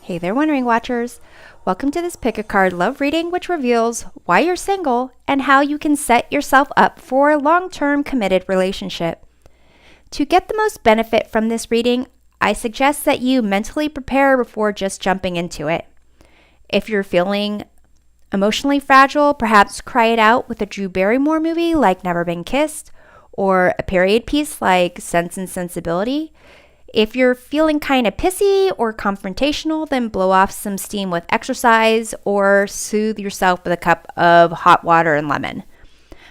Hey there, Wondering Watchers. Welcome to this Pick a Card love reading, which reveals why you're single and how you can set yourself up for a long-term committed relationship. To get the most benefit from this reading, I suggest that you mentally prepare before just jumping into it. If you're feeling emotionally fragile, perhaps cry it out with a Drew Barrymore movie like Never Been Kissed, or a period piece like Sense and Sensibility. If you're feeling kind of pissy or confrontational, then blow off some steam with exercise or soothe yourself with a cup of hot water and lemon.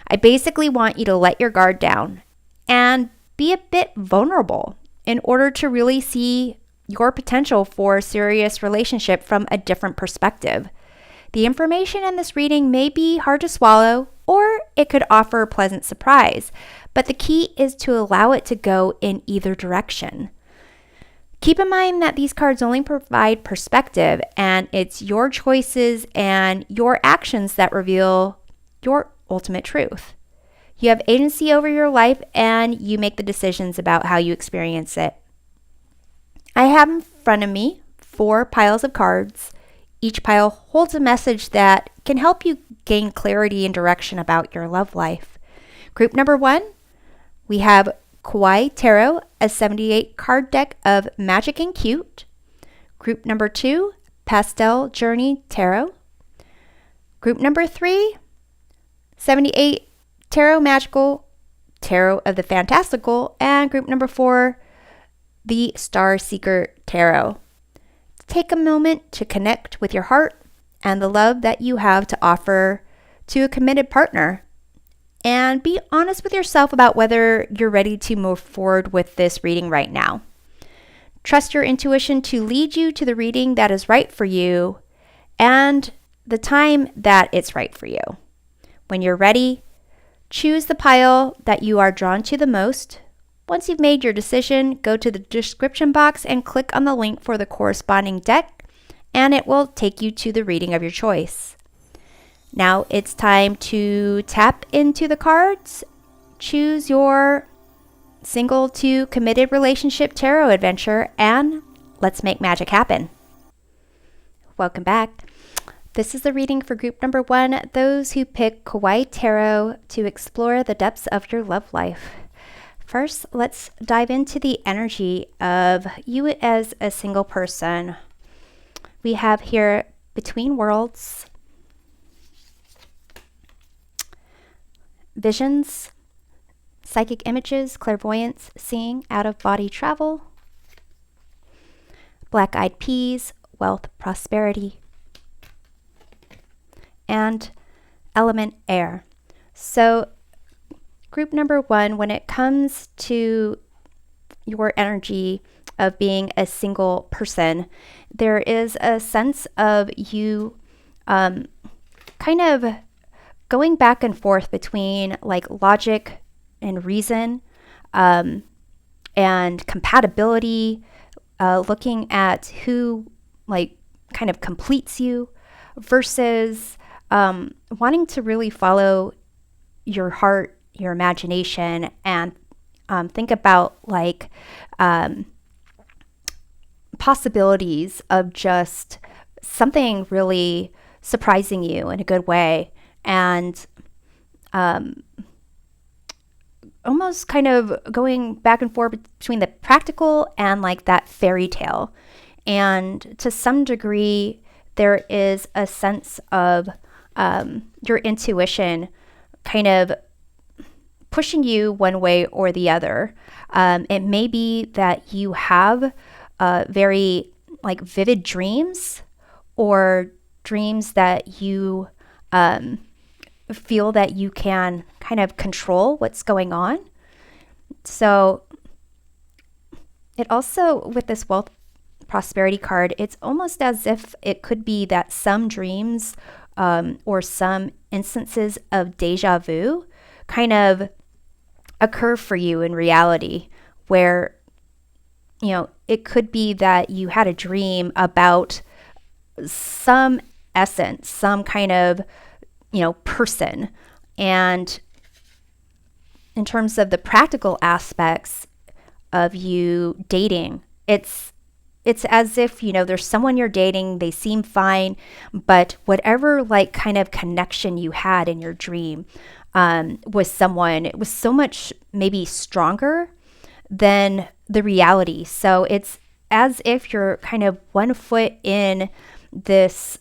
I basically want you to let your guard down and be a bit vulnerable in order to really see your potential for a serious relationship from a different perspective. The information in this reading may be hard to swallow, or it could offer a pleasant surprise, but the key is to allow it to go in either direction. Keep in mind that these cards only provide perspective, and it's your choices and your actions that reveal your ultimate truth. You have agency over your life, and you make the decisions about how you experience it. I have in front of me 4 piles of cards. Each pile holds a message that can help you gain clarity and direction about your love life. Group number 1, we have Kawaii Tarot, a 78 card deck of magic and cute. Group number 2, Pastel Journey Tarot. Group number 3, 78 Tarot Magical Tarot of the Fantastical. And group number 4, the Star Seeker Tarot. Take a moment to connect with your heart and the love that you have to offer to a committed partner. And be honest with yourself about whether you're ready to move forward with this reading right now. Trust your intuition to lead you to the reading that is right for you and the time that it's right for you. When you're ready, choose the pile that you are drawn to the most. Once you've made your decision, go to the description box and click on the link for the corresponding deck, and it will take you to the reading of your choice. Now it's time to tap into the cards, choose your single to committed relationship tarot adventure, and let's make magic happen. Welcome back. This is the reading for group number 1, those who pick Kawaii Tarot to explore the depths of your love life. First, let's dive into the energy of you as a single person. We have here Between Worlds, visions, psychic images, clairvoyance, seeing, out-of-body travel, black-eyed peas, wealth, prosperity, and element air. So group number 1, when it comes to your energy of being a single person, there is a sense of you kind of going back and forth between like logic and reason and compatibility, looking at who like kind of completes you versus wanting to really follow your heart, your imagination, and think about like possibilities of just something really surprising you in a good way. And almost kind of going back and forth between the practical and like that fairy tale. And to some degree, there is a sense of your intuition kind of pushing you one way or the other. It may be that you have very like vivid dreams, or dreams that you feel that you can kind of control what's going on. So it also, with this wealth prosperity card, it's almost as if it could be that some dreams or some instances of deja vu kind of occur for you in reality, where it could be that you had a dream about some essence, some kind of person. And in terms of the practical aspects of you dating, it's it's as if, there's someone you're dating, they seem fine, but whatever like kind of connection you had in your dream with someone, it was so much maybe stronger than the reality. So it's as if you're kind of one foot in this,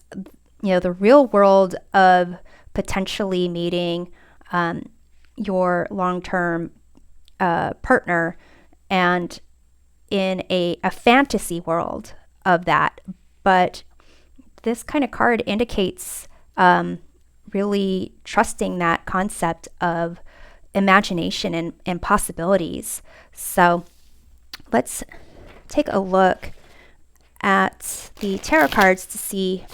the real world of potentially meeting your long-term partner, and in a fantasy world of that. But this kind of card indicates really trusting that concept of imagination and possibilities. So let's take a look at the tarot cards to see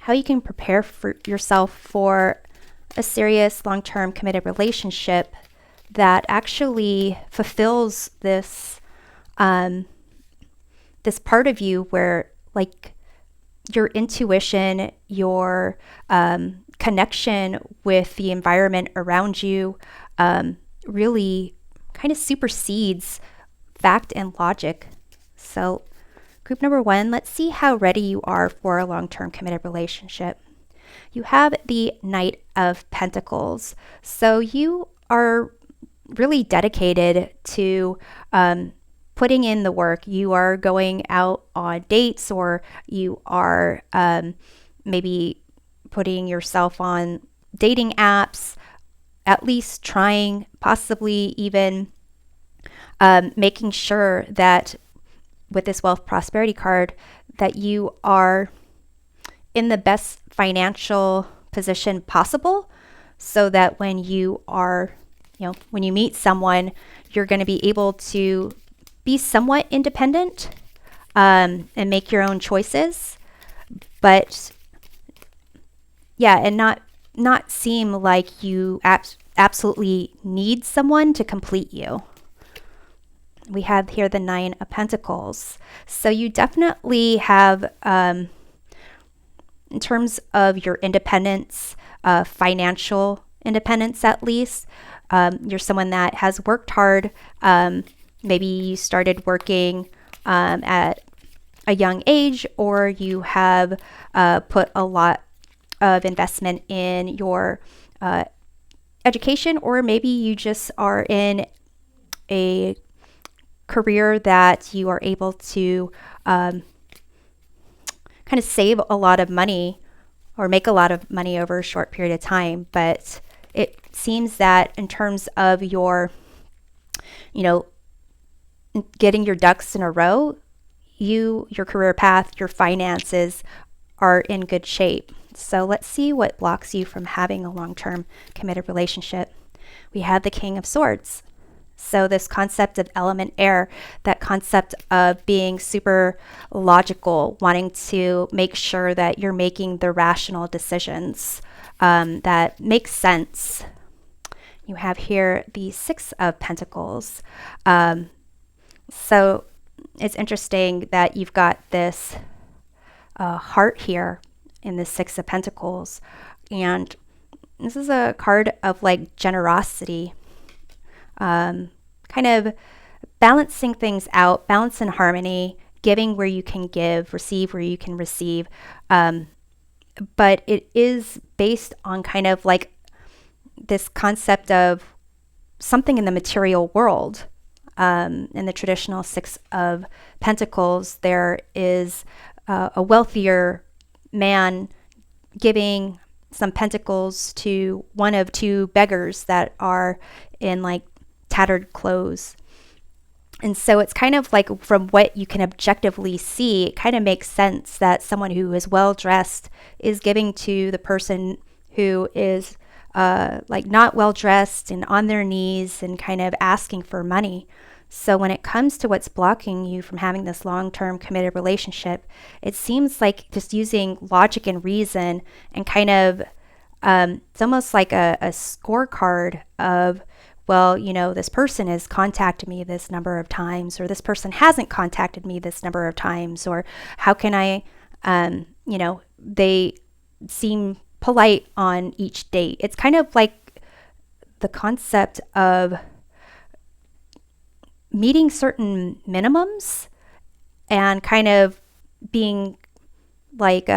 how you can prepare for yourself for a serious long-term committed relationship that actually fulfills this this part of you where like your intuition, your connection with the environment around you really kind of supersedes fact and logic. So group number 1, let's see how ready you are for a long-term committed relationship. You have the Knight of Pentacles. So you are really dedicated to putting in the work. You are going out on dates, or you are maybe putting yourself on dating apps, at least trying, possibly even making sure that with this wealth prosperity card that you are in the best financial position possible, so that when you are, when you meet someone, you're going to be able to be somewhat independent and make your own choices, but yeah, and not seem like you absolutely need someone to complete you. We have here the 9 of Pentacles. So you definitely have, in terms of your independence, financial independence at least, you're someone that has worked hard. Maybe you started working at a young age, or you have put a lot of investment in your education, or maybe you just are in a career that you are able to kind of save a lot of money or make a lot of money over a short period of time. But it seems that in terms of your, getting your ducks in a row, your career path, your finances are in good shape. So let's see what blocks you from having a long-term committed relationship. We have the King of Swords. So this concept of element air, that concept of being super logical, wanting to make sure that you're making the rational decisions that make sense. You have here the 6 of Pentacles. So it's interesting that you've got this heart here in the 6 of Pentacles. And this is a card of like generosity. Kind of balancing things out, balance and harmony, giving where you can give, receive where you can receive. But it is based on kind of like this concept of something in the material world. In the traditional 6 of Pentacles, there is a wealthier man giving some pentacles to one of 2 beggars that are in like tattered clothes. And so it's kind of like, from what you can objectively see, it kind of makes sense that someone who is well dressed is giving to the person who is like not well dressed and on their knees and kind of asking for money. So when it comes to what's blocking you from having this long-term committed relationship, it seems like just using logic and reason and kind of it's almost like a scorecard of, well, this person has contacted me this number of times, or this person hasn't contacted me this number of times, or how can I, they seem polite on each date. It's kind of like the concept of meeting certain minimums and kind of being like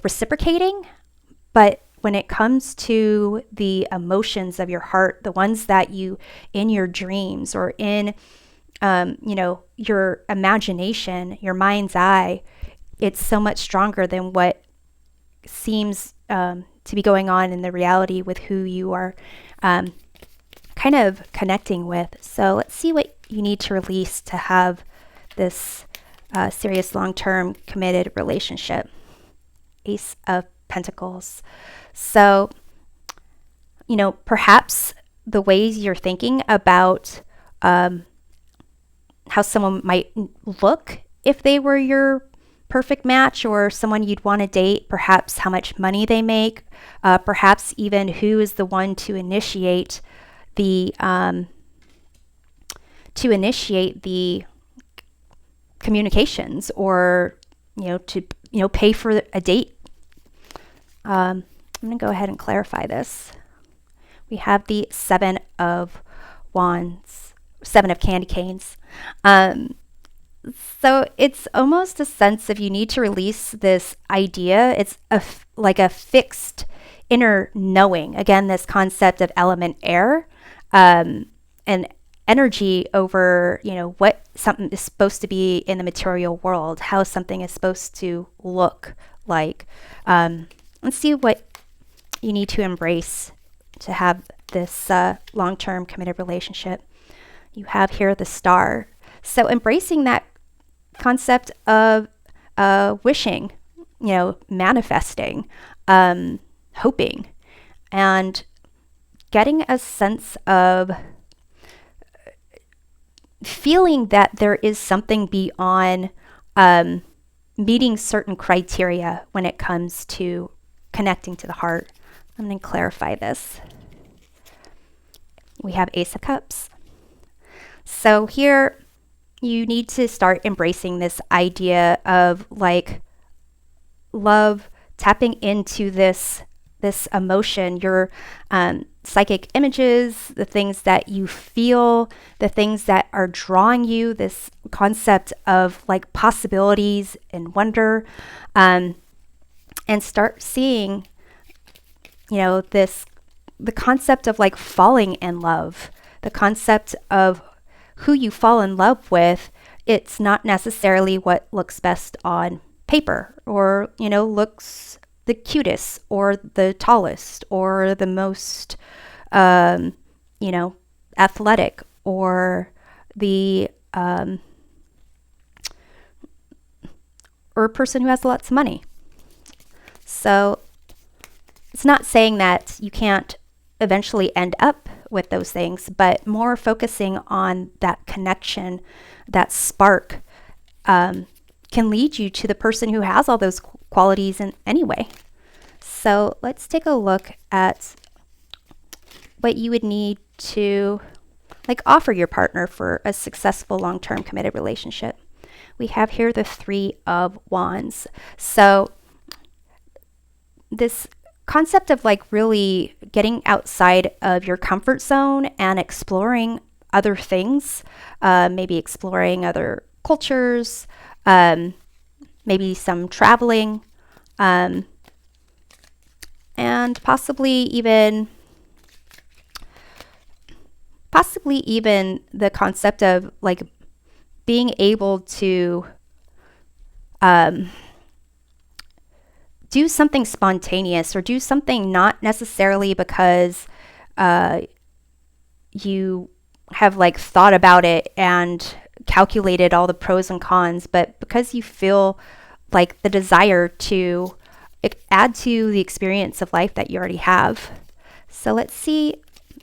reciprocating. But when it comes to the emotions of your heart, the ones that you in your dreams or in your imagination, your mind's eye, it's so much stronger than what seems to be going on in the reality with who you are kind of connecting with. So let's see what you need to release to have this serious long-term committed relationship. Ace of Pentacles. So, perhaps the ways you're thinking about how someone might look if they were your perfect match or someone you'd want to date, perhaps how much money they make, perhaps even who is the one to initiate the communications, or to pay for a date. I'm going to go ahead and clarify this. We have the Seven of Wands, Seven of Candy Canes. So it's almost a sense of you need to release this idea. It's like a fixed inner knowing. Again, this concept of element air, and energy over, what something is supposed to be in the material world, how something is supposed to look like. Let's see what you need to embrace to have this long-term committed relationship. You have here the Star. So embracing that concept of wishing, manifesting, hoping, and getting a sense of feeling that there is something beyond meeting certain criteria when it comes to connecting to the heart. I'm going to clarify this. We have Ace of Cups. So here you need to start embracing this idea of like love, tapping into this emotion, your psychic images, the things that you feel, the things that are drawing you, this concept of like possibilities and wonder, and start seeing, the concept of like falling in love, the concept of who you fall in love with. It's not necessarily what looks best on paper or, looks the cutest or the tallest or the most, athletic or the, or a person who has lots of money. So it's not saying that you can't eventually end up with those things, but more focusing on that connection, that spark, can lead you to the person who has all those qualities in anyway. So let's take a look at what you would need to offer your partner for a successful long-term committed relationship. We have here the Three of Wands. So this concept of really getting outside of your comfort zone and exploring other things, maybe exploring other cultures, maybe some traveling, and possibly even the concept of being able to do something spontaneous or do something not necessarily because you have thought about it and calculated all the pros and cons, but because you feel the desire to add to the experience of life that you already have. So let's see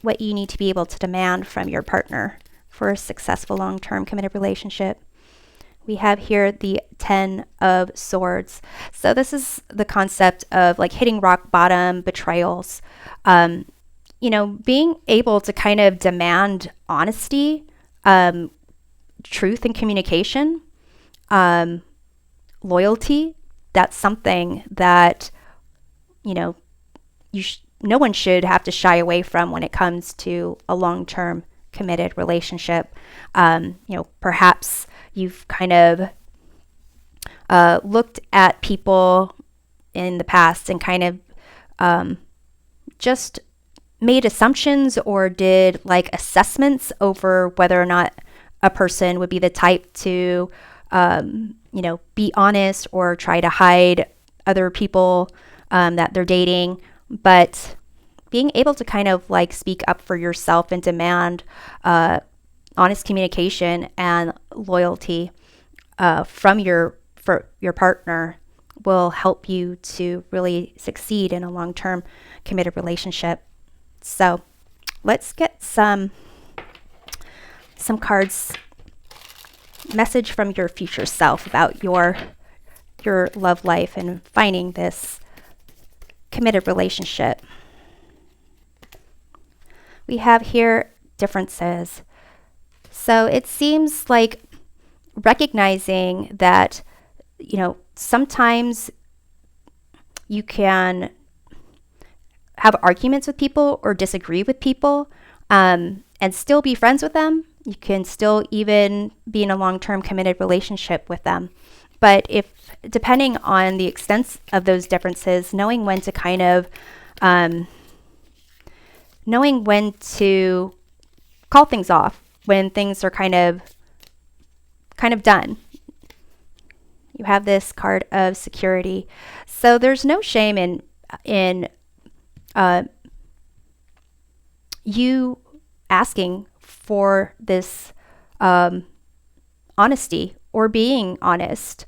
what you need to be able to demand from your partner for a successful long-term committed relationship. We have here the Ten of Swords. So this is the concept of hitting rock bottom, betrayals, being able to kind of demand honesty, truth and communication, loyalty. That's something that, no one should have to shy away from when it comes to a long-term committed relationship. Perhaps you've kind of looked at people in the past and kind of just made assumptions or did like assessments over whether or not a person would be the type to, be honest or try to hide other people that they're dating. But being able to kind of like speak up for yourself and demand honest communication and loyalty for your partner will help you to really succeed in a long-term committed relationship. So let's get some cards, message from your future self about your love life and finding this committed relationship. We have here differences. So it seems like recognizing that, sometimes you can have arguments with people or disagree with people and still be friends with them. You can still even be in a long-term committed relationship with them. But depending on the extent of those differences, knowing when to call things off, when things are kind of done. You have this card of security. So there's no shame in you asking for this honesty or being honest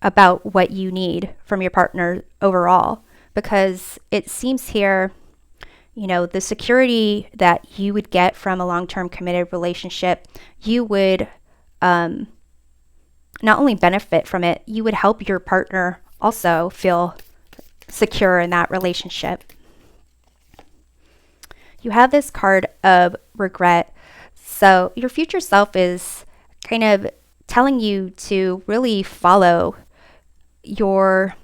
about what you need from your partner overall, because it seems here, the security that you would get from a long-term committed relationship, you would not only benefit from it, you would help your partner also feel secure in that relationship. You have this card of regret. So your future self is kind of telling you to really follow your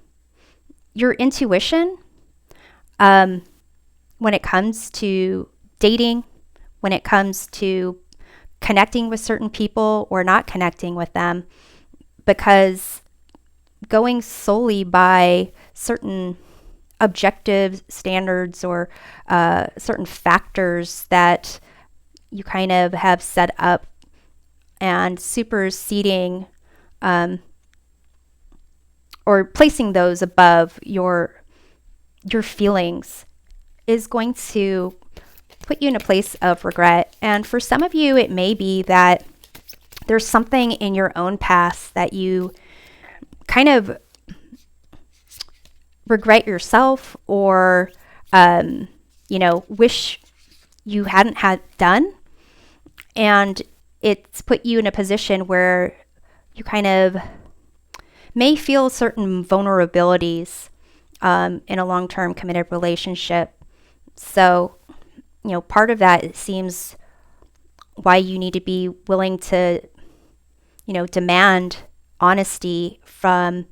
intuition when it comes to dating, when it comes to connecting with certain people or not connecting with them, because going solely by certain objective standards or certain factors that you kind of have set up and superseding or placing those above your feelings is going to put you in a place of regret. And for some of you, it may be that there's something in your own past that you kind of regret yourself or, wish you hadn't had done. And it's put you in a position where you kind of may feel certain vulnerabilities in a long-term committed relationship. So, part of that, it seems, why you need to be willing to, demand honesty and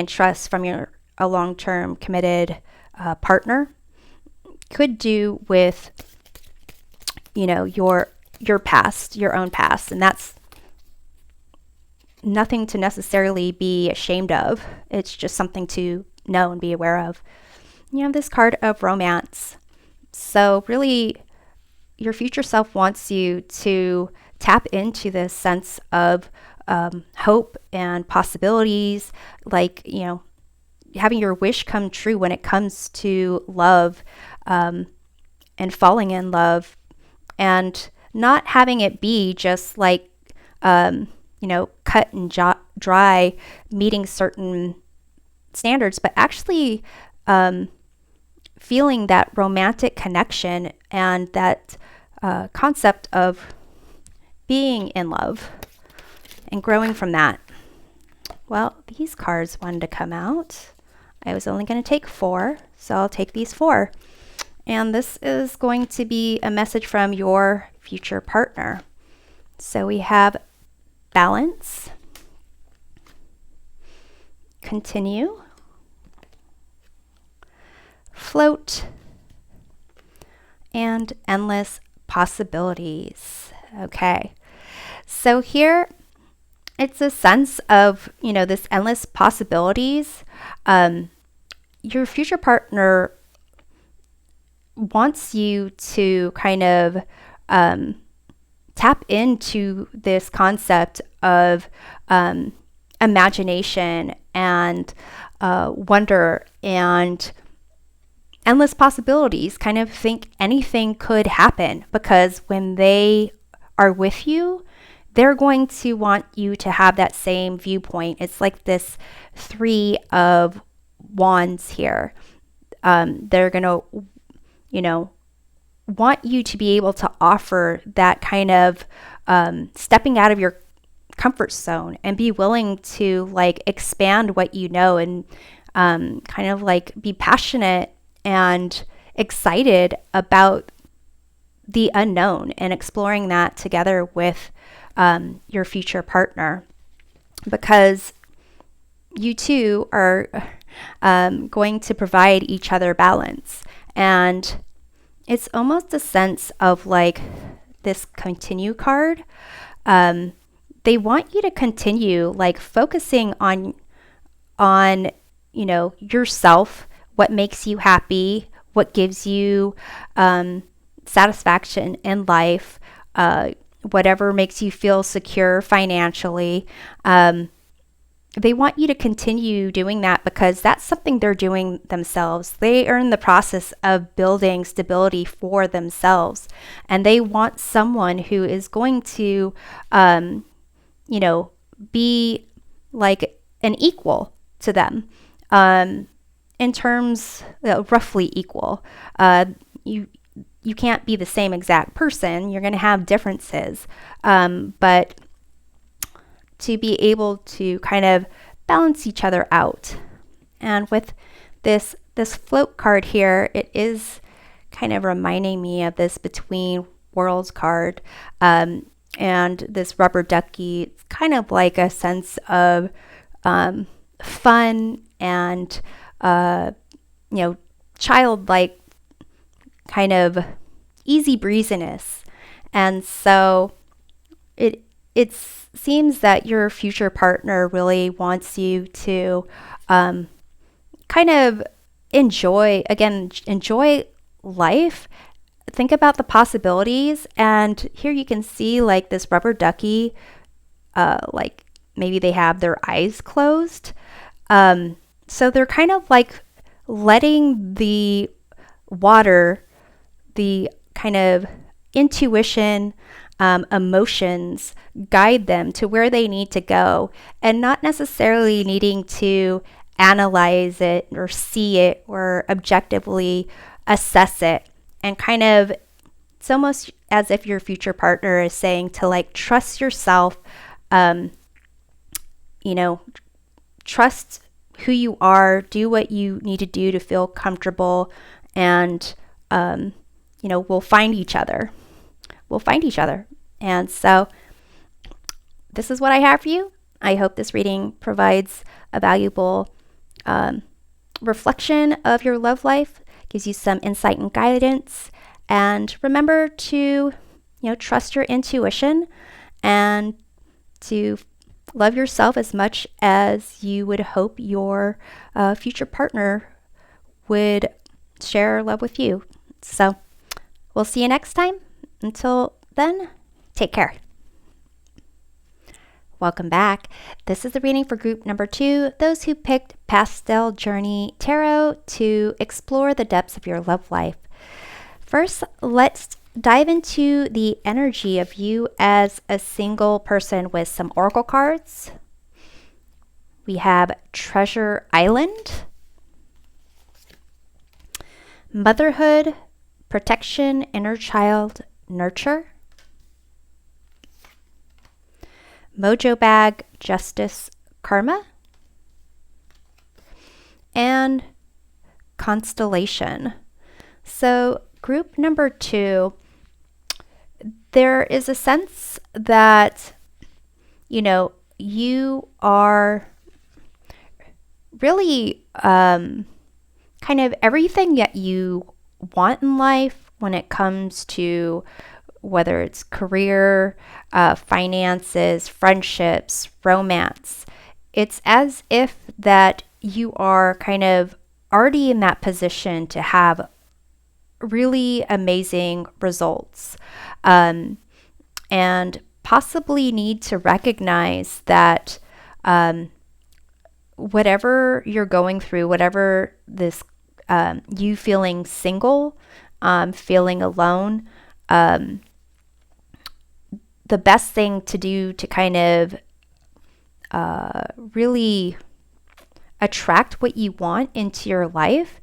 trust from a long-term committed partner, could do with, your past, your own past. And that's nothing to necessarily be ashamed of. It's just something to know and be aware of. You have this card of romance. So really, your future self wants you to tap into this sense of hope and possibilities, like, having your wish come true when it comes to love and falling in love, and not having it be just like, cut and dry, meeting certain standards, but actually feeling that romantic connection and that concept of being in love and growing from that. Well, these cards wanted to come out. I was only going to take 4, so I'll take these 4. And this is going to be a message from your future partner. So we have balance, continue, float, and endless possibilities. Okay, so here it's a sense of, this endless possibilities. Your future partner wants you to kind of tap into this concept of imagination and wonder and endless possibilities. Kind of think anything could happen, because when they are with you, they're going to want you to have that same viewpoint. It's like this three of wands here. They're going to, want you to be able to offer that kind of stepping out of your comfort zone and be willing to like expand what you know, and kind of like be passionate and excited about the unknown and exploring that together with your future partner, because you two are going to provide each other balance. And it's almost a sense of like this continue card. They want you to continue like focusing on yourself, what makes you happy, what gives you satisfaction in life, whatever makes you feel secure financially. They want you to continue doing that, because that's something they're doing themselves. They are in the process of building stability for themselves, and they want someone who is going to, be like an equal to them, in terms, roughly equal. You can't be the same exact person. You're going to have differences, but to be able to kind of balance each other out. And with this float card here, it is kind of reminding me of this Between Worlds card, and this rubber ducky. It's kind of like a sense of fun and childlike kind of easy breeziness. And so it seems that your future partner really wants you to kind of enjoy life. Think about the possibilities. And here you can see like this rubber ducky, like maybe they have their eyes closed. So they're kind of like letting the water, the kind of intuition, emotions guide them to where they need to go, and not necessarily needing to analyze it or see it or objectively assess it. And kind of, it's almost as if your future partner is saying to like trust yourself, trust who you are, do what you need to do to feel comfortable, and we'll find each other. And so this is what I have for you. I hope this reading provides a valuable reflection of your love life, gives you some insight and guidance. And remember to, trust your intuition and to love yourself as much as you would hope your future partner would share love with you. So we'll see you next time. Until then, take care. Welcome back. This is the reading for group number 2, those who picked Pastel Journey Tarot to explore the depths of your love life. First, let's dive into the energy of you as a single person with some oracle cards. We have Treasure Island, Motherhood, Protection, Inner Child, Nurture, Mojo Bag, Justice, Karma, and Constellation. So group number 2, there is a sense that, you are really kind of everything that you want in life when it comes to whether it's career, finances, friendships, romance. It's as if that you are kind of already in that position to have really amazing results, and possibly need to recognize that whatever you're going through, whatever this you feeling single, feeling alone, the best thing to do to kind of really attract what you want into your life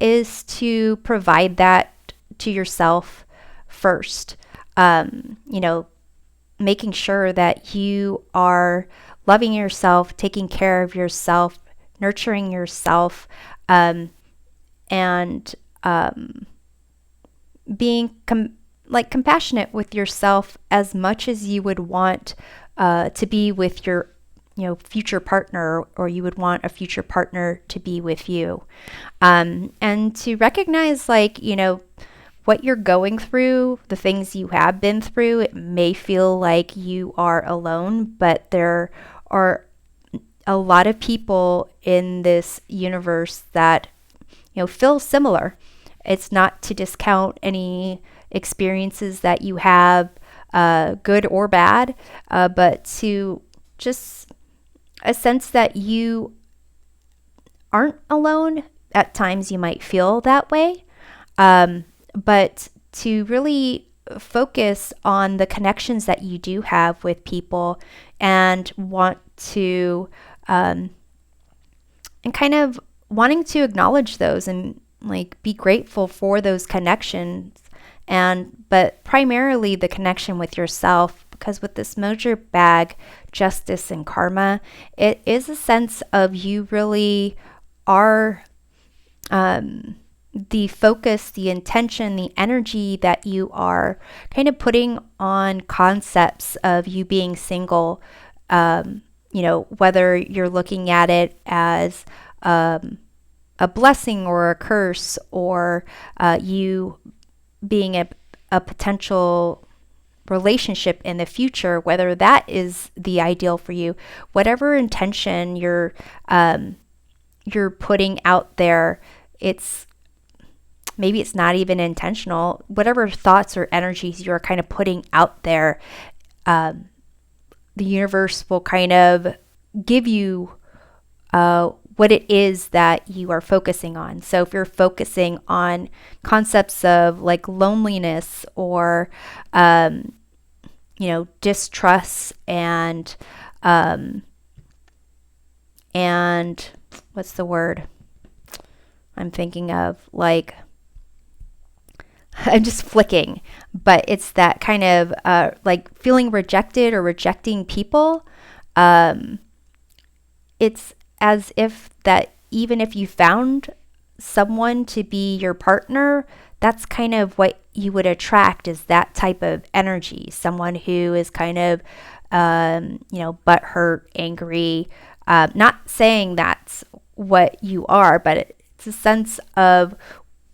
is to provide that to yourself first. Making sure that you are loving yourself, taking care of yourself, nurturing yourself, and being compassionate with yourself as much as you would want to be with your future partner, or you would want a future partner to be with you, and to recognize what you're going through, the things you have been through. It may feel like you are alone, but there are a lot of people in this universe that feel similar. It's not to discount any experiences that you have, good or bad, but to just a sense that you aren't alone. At times you might feel that way, but to really focus on the connections that you do have with people, and want to and kind of wanting to acknowledge those, and be grateful for those connections, but primarily the connection with yourself, because with this Mojo bag, justice and karma, it is a sense of you really are the focus, the intention, the energy that you are kind of putting on concepts of you being single, whether you're looking at it as a blessing or a curse, or you being a potential relationship in the future, whether that is the ideal for you, whatever intention you're putting out there, maybe it's not even intentional. Whatever thoughts or energies you're kind of putting out there, the universe will kind of give you what it is that you are focusing on. So if you're focusing on concepts of loneliness, or distrust, and what's the word I'm thinking of? I'm just flicking, but it's that kind of feeling rejected or rejecting people. It's as if that even if you found someone to be your partner, that's kind of what you would attract, is that type of energy. Someone who is kind of, butthurt, angry. Not saying that's what you are, but it's a sense of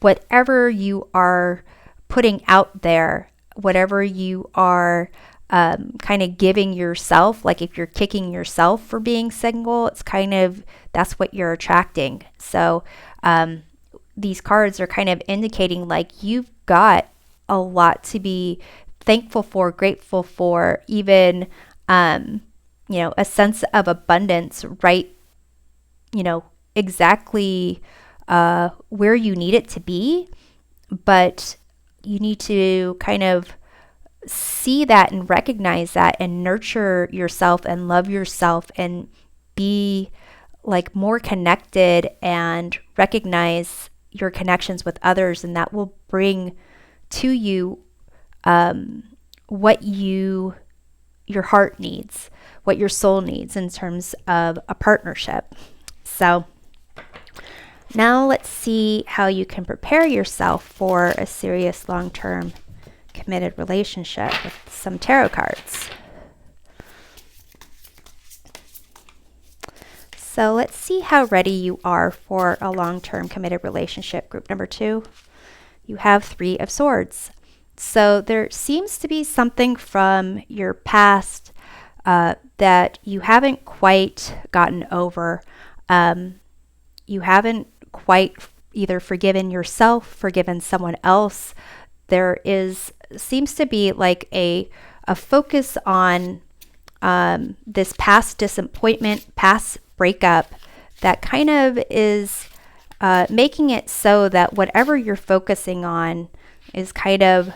whatever you are putting out there, whatever you are kind of giving yourself. If you're kicking yourself for being single, it's kind of, that's what you're attracting. So these cards are kind of indicating you've got a lot to be thankful for, grateful for, even a sense of abundance, right? Exactly where you need it to be, but you need to kind of see that and recognize that and nurture yourself and love yourself and be more connected and recognize your connections with others, and that will bring to you what your heart needs, what your soul needs in terms of a partnership. So now let's see how you can prepare yourself for a serious long-term committed relationship with some tarot cards. So let's see how ready you are for a long-term committed relationship. Group number 2, you have 3 of Swords. So there seems to be something from your past that you haven't quite gotten over. You haven't quite either forgiven yourself, forgiven someone else. There seems to be like a focus on this past disappointment, past breakup that kind of is making it so that whatever you're focusing on is kind of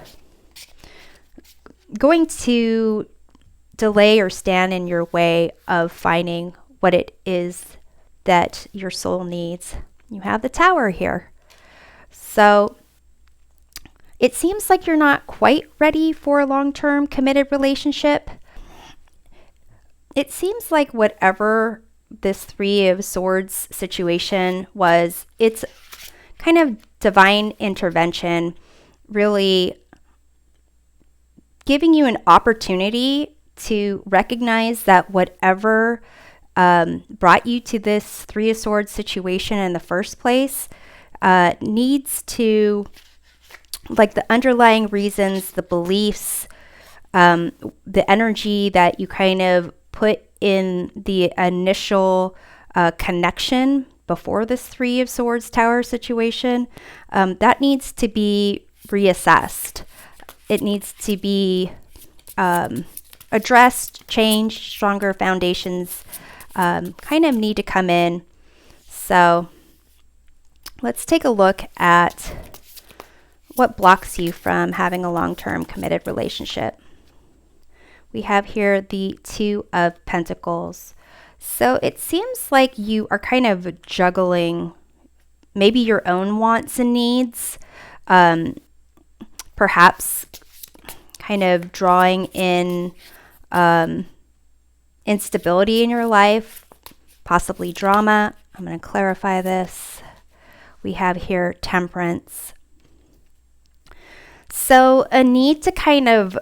going to delay or stand in your way of finding what it is that your soul needs. You have the Tower here. So it seems like you're not quite ready for a long-term committed relationship. It seems like whatever this Three of Swords situation was, it's kind of divine intervention, really giving you an opportunity to recognize that whatever brought you to this Three of Swords situation in the first place needs to, like the underlying reasons, the beliefs, the energy that you kind of put in the initial connection before this Three of Swords Tower situation, that needs to be reassessed. It needs to be addressed, changed, stronger foundations kind of need to come in. So let's take a look at what blocks you from having a long-term committed relationship. We have here the Two of Pentacles. So it seems like you are kind of juggling maybe your own wants and needs, perhaps kind of drawing in instability in your life, possibly drama. I'm going to clarify this. We have here Temperance. So a need to kind of,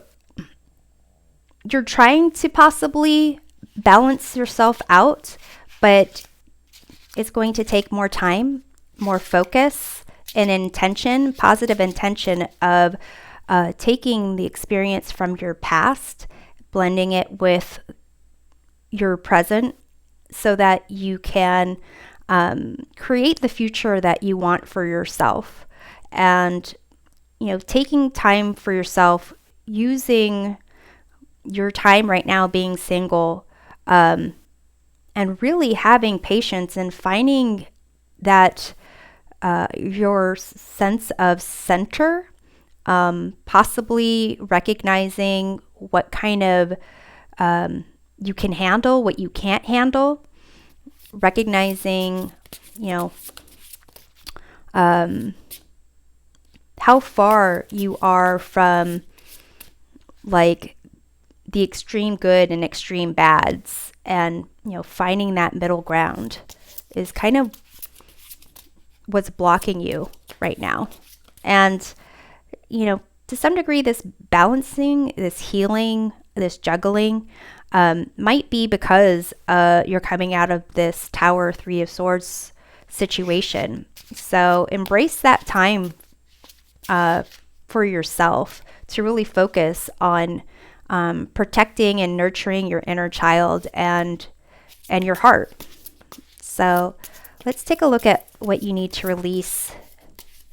you're trying to possibly balance yourself out, but it's going to take more time, more focus, and intention, positive intention of taking the experience from your past, blending it with your present so that you can create the future that you want for yourself. And, taking time for yourself, using your time right now being single, and really having patience and finding that your sense of center, possibly recognizing what kind of you can handle, what you can't handle, recognizing, how far you are from like the extreme good and extreme bads, and finding that middle ground is kind of what's blocking you right now. And to some degree, this balancing, this healing, this juggling might be because you're coming out of this Tower, Three of Swords situation. So embrace that time for yourself to really focus on protecting and nurturing your inner child and your heart. So let's take a look at what you need to release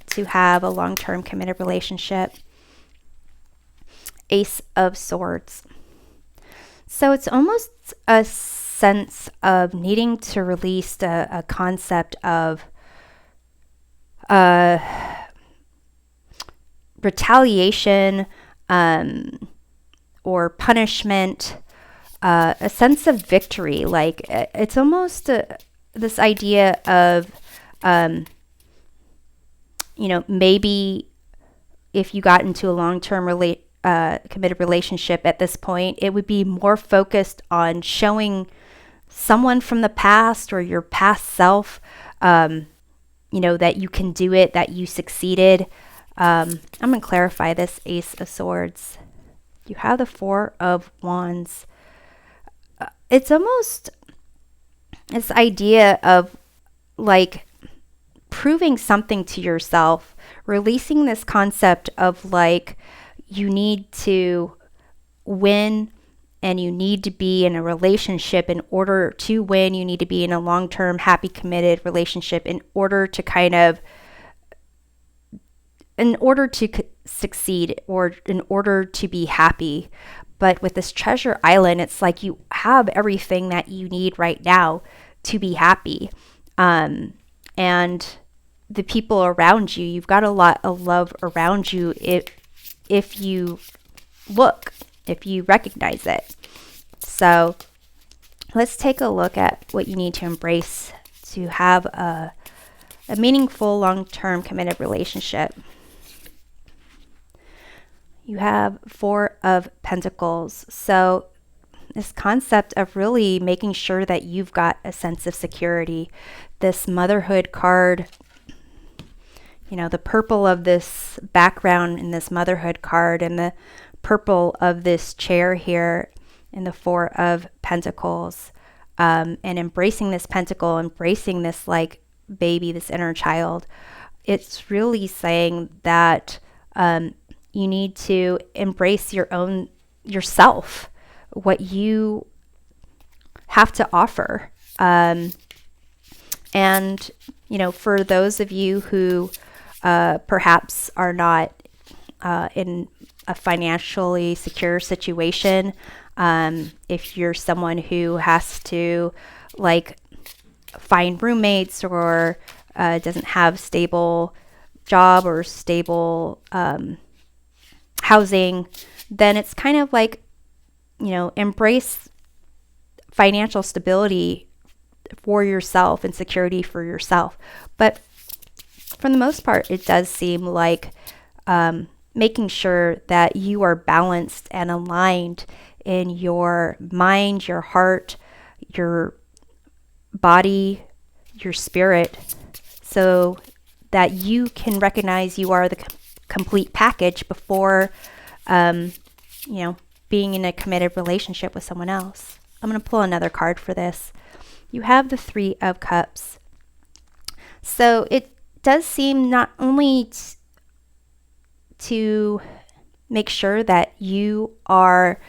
to have a long-term committed relationship. Ace of Swords. So it's almost a sense of needing to release a concept of retaliation or punishment, a sense of victory. Like it's almost this idea of, maybe if you got into a long-term committed relationship at this point, it would be more focused on showing someone from the past or your past self, that you can do it, that you succeeded. I'm going to clarify this Ace of Swords. You have the Four of Wands. It's almost this idea of like proving something to yourself, releasing this concept of like, you need to win, and you need to be in a relationship in order to win. You need to be in a long-term, happy, committed relationship in order to succeed, or in order to be happy. But with this treasure island, it's like you have everything that you need right now to be happy. And the people around you, you've got a lot of love around you if you look, if you recognize it. So let's take a look at what you need to embrace to have a meaningful, long-term, committed relationship. You have Four of Pentacles. So this concept of really making sure that you've got a sense of security. This motherhood card, the purple of this background in this motherhood card, and the purple of this chair here in the Four of Pentacles, and embracing this pentacle, embracing this like baby, this inner child. It's really saying that you need to embrace yourself, what you have to offer. And, for those of you who perhaps are not in a financially secure situation, if you're someone who has to find roommates, or doesn't have stable job or stable housing, then it's kind of like, embrace financial stability for yourself and security for yourself. But for the most part, it does seem like making sure that you are balanced and aligned in your mind, your heart, your body, your spirit, so that you can recognize you are the complete package before, being in a committed relationship with someone else. I'm going to pull another card for this. You have the Three of Cups. So it does seem not only to make sure that you are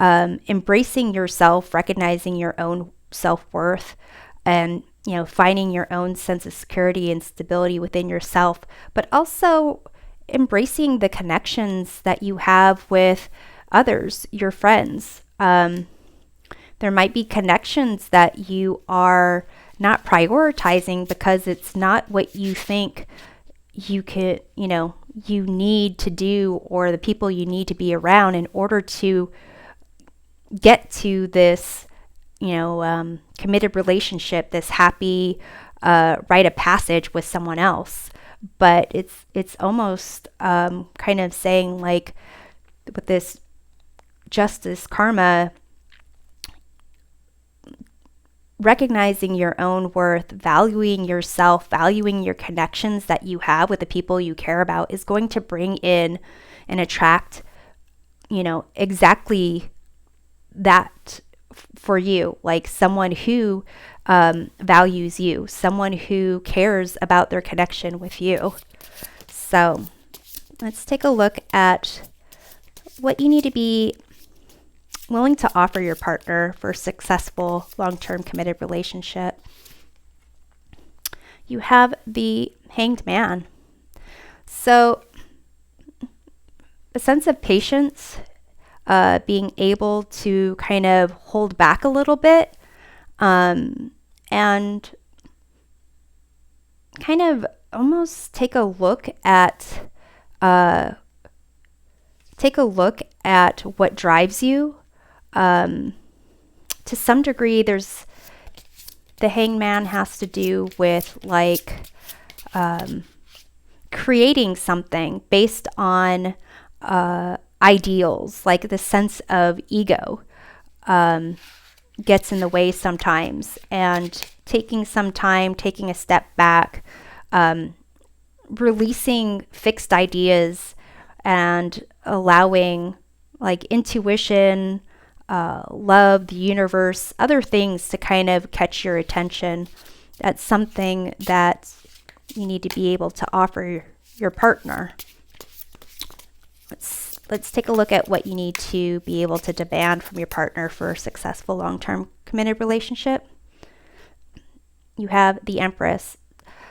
embracing yourself, recognizing your own self-worth, and finding your own sense of security and stability within yourself, but also embracing the connections that you have with others, your friends. There might be connections that you are not prioritizing because it's not what you think you could, you need to do, or the people you need to be around in order to get to this, committed relationship, this happy rite of passage with someone else. But it's almost kind of saying, like, with this justice karma, recognizing your own worth, valuing yourself, valuing your connections that you have with the people you care about is going to bring in and attract, exactly that for you, like someone who values you, someone who cares about their connection with you. So let's take a look at what you need to be willing to offer your partner for a successful, long-term, committed relationship. You have the Hanged Man. So a sense of patience, being able to kind of hold back a little bit, and kind of almost take a look at what drives you. To some degree, the Hanged Man has to do with creating something based on ideals, like the sense of ego gets in the way sometimes, and taking some time, taking a step back, releasing fixed ideas, and allowing intuition, love, the universe, other things to kind of catch your attention. That's something that you need to be able to offer your partner. Let's let's take a look at what you need to be able to demand from your partner for a successful long-term committed relationship. You have the Empress.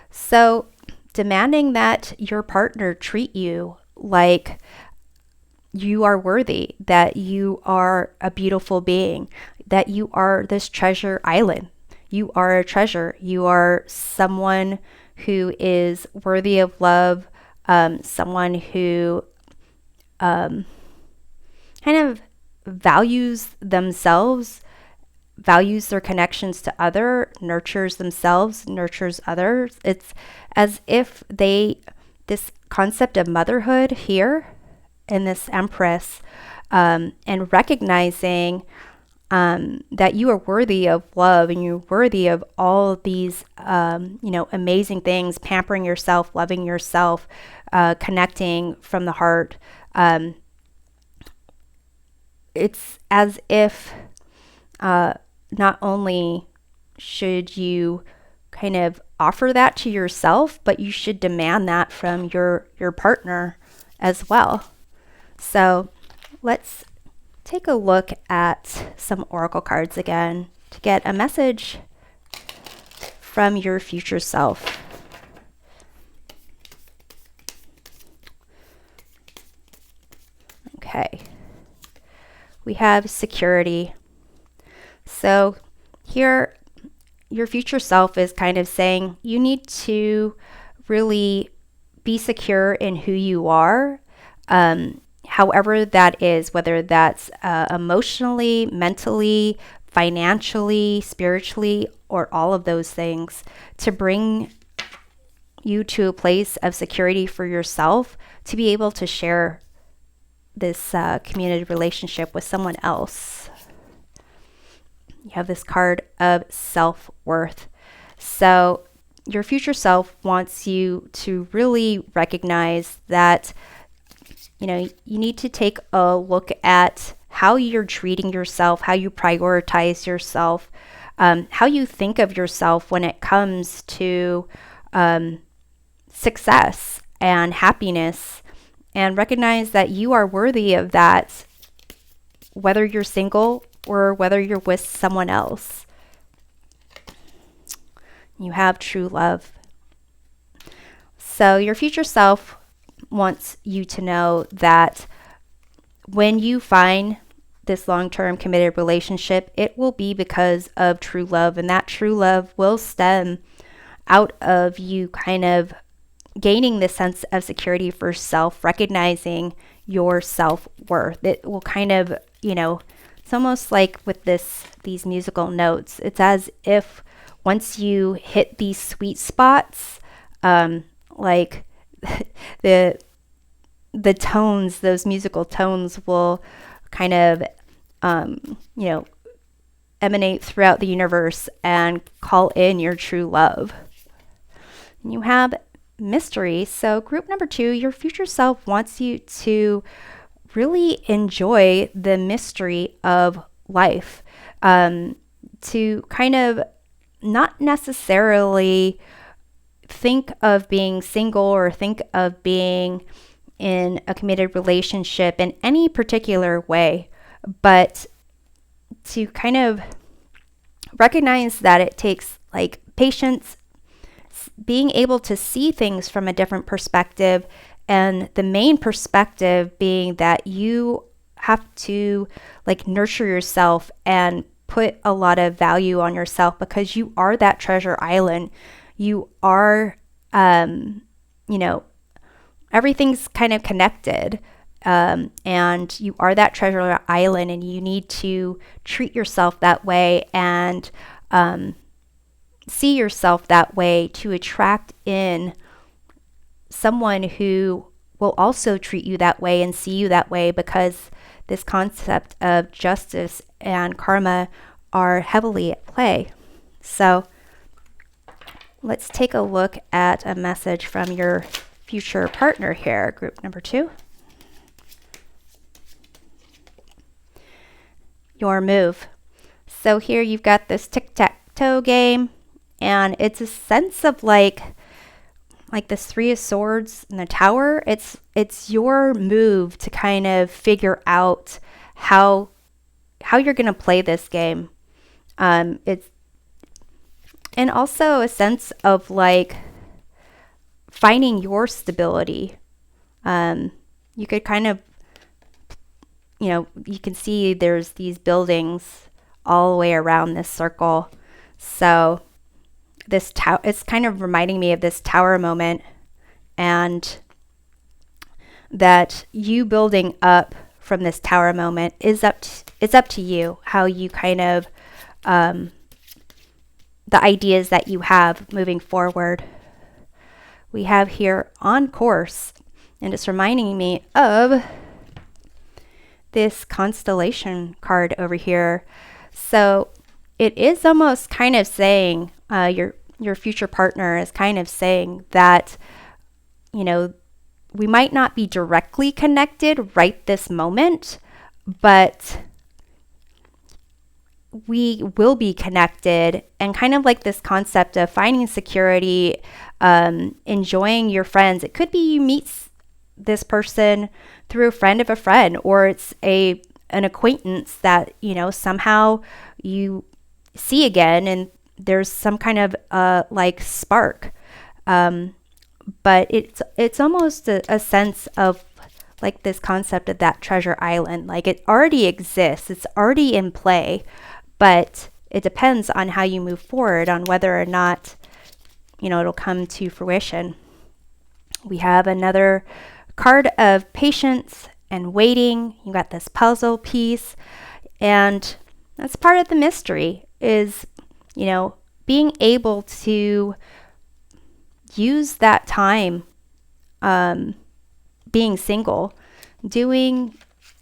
So demanding that your partner treat you like you are worthy, that you are a beautiful being, that you are this treasure island. You are a treasure. You are someone who is worthy of love, someone who kind of values themselves, values their connections to other, nurtures themselves, nurtures others. It's as if this concept of motherhood here in this Empress, and recognizing that you are worthy of love and you're worthy of all these, amazing things, pampering yourself, loving yourself, connecting from the heart. It's as if not only should you kind of offer that to yourself, but you should demand that from your partner as well. So let's take a look at some oracle cards again to get a message from your future self. Okay. We have security. So here, your future self is kind of saying you need to really be secure in who you are, however that is, whether that's emotionally, mentally, financially, spiritually, or all of those things, to bring you to a place of security for yourself to be able to share this committed relationship with someone else. You have this card of self-worth. So your future self wants you to really recognize that, you need to take a look at how you're treating yourself, how you prioritize yourself, how you think of yourself when it comes to success and happiness, and recognize that you are worthy of that, whether you're single or whether you're with someone else. You have true love. So your future self wants you to know that when you find this long-term committed relationship, it will be because of true love, and that true love will stem out of you kind of gaining this sense of security for self, recognizing your self-worth. It will kind of, it's almost like with these musical notes, it's as if once you hit these sweet spots, like the tones, those musical tones will kind of, emanate throughout the universe and call in your true love. And you have mystery. So group number 2, your future self wants you to really enjoy the mystery of life, to kind of not necessarily think of being single or think of being in a committed relationship in any particular way, but to kind of recognize that it takes like patience, being able to see things from a different perspective, and the main perspective being that you have to like nurture yourself and put a lot of value on yourself, because you are that treasure island. You are, everything's kind of connected, and you are that treasure island, and you need to treat yourself that way and see yourself that way to attract in someone who will also treat you that way and see you that way, because this concept of justice and karma are heavily at play. So let's take a look at a message from your future partner here, group number 2. Your move. So here you've got this tic-tac-toe game, and it's a sense of like like this Three of Swords and the Tower, it's your move to kind of figure out how you're going to play this game. It's and also a sense of like finding your stability. You could kind of, you can see there's these buildings all the way around this circle. So this it's kind of reminding me of this tower moment, and that you building up from this tower moment is it's up to you how you kind of the ideas that you have moving forward. We have here on course, and it's reminding me of this constellation card over here. So it is almost kind of saying your future partner is kind of saying that, we might not be directly connected right this moment, but we will be connected, and kind of like this concept of finding security, enjoying your friends. It could be you meet this person through a friend of a friend, or it's an acquaintance that, somehow you see again, and there's some kind of like spark. But it's almost a sense of like this concept of that treasure island. Like it already exists, it's already in play, but it depends on how you move forward on whether or not, it'll come to fruition. We have another card of patience and waiting. You got this puzzle piece, and that's part of the mystery is, being able to use that time being single, doing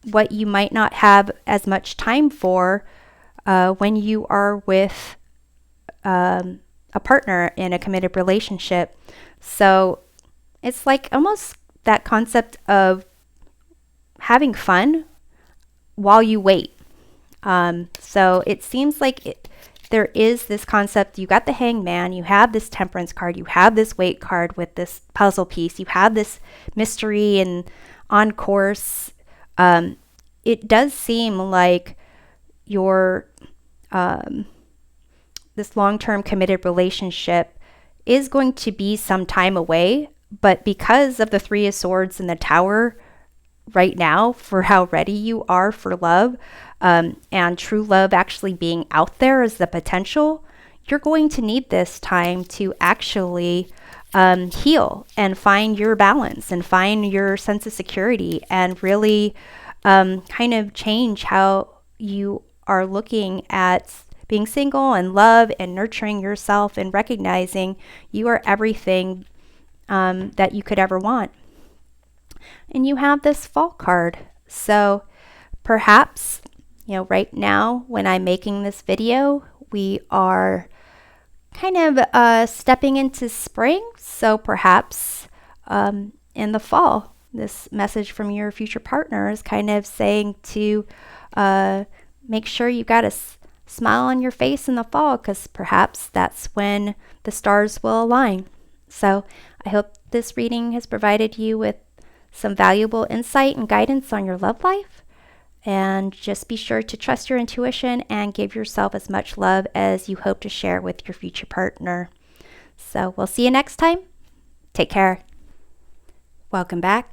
what you might not have as much time for when you are with a partner in a committed relationship. So it's like almost that concept of having fun while you wait. So it seems like there is this concept. You got the Hangman, you have this Temperance card, you have this Wait card with this puzzle piece, you have this mystery and on course. It does seem like your this long-term committed relationship is going to be some time away, but because of the Three of Swords and the Tower right now, for how ready you are for love, and true love actually being out there as the potential, you're going to need this time to actually heal and find your balance and find your sense of security, and really kind of change how you are looking at being single and love and nurturing yourself and recognizing you are everything that you could ever want. And you have this Fall card. So perhaps, right now when I'm making this video, we are kind of stepping into spring. So perhaps in the fall, this message from your future partner is kind of saying to make sure you got a smile on your face in the fall, because perhaps that's when the stars will align. So I hope this reading has provided you with some valuable insight and guidance on your love life. And just be sure to trust your intuition and give yourself as much love as you hope to share with your future partner. So we'll see you next time. Take care. Welcome back.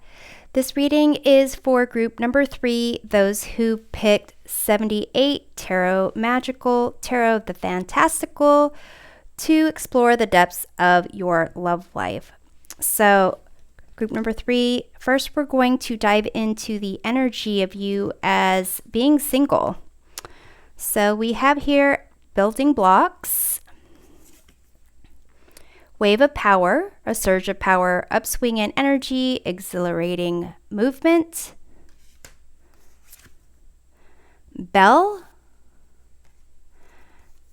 This reading is for group number 3, those who picked 78 Tarot Magical, Tarot the Fantastical, to explore the depths of your love life. So group number 3, first we're going to dive into the energy of you as being single. So we have here building blocks, wave of power, a surge of power, upswing in energy, exhilarating movement, bell,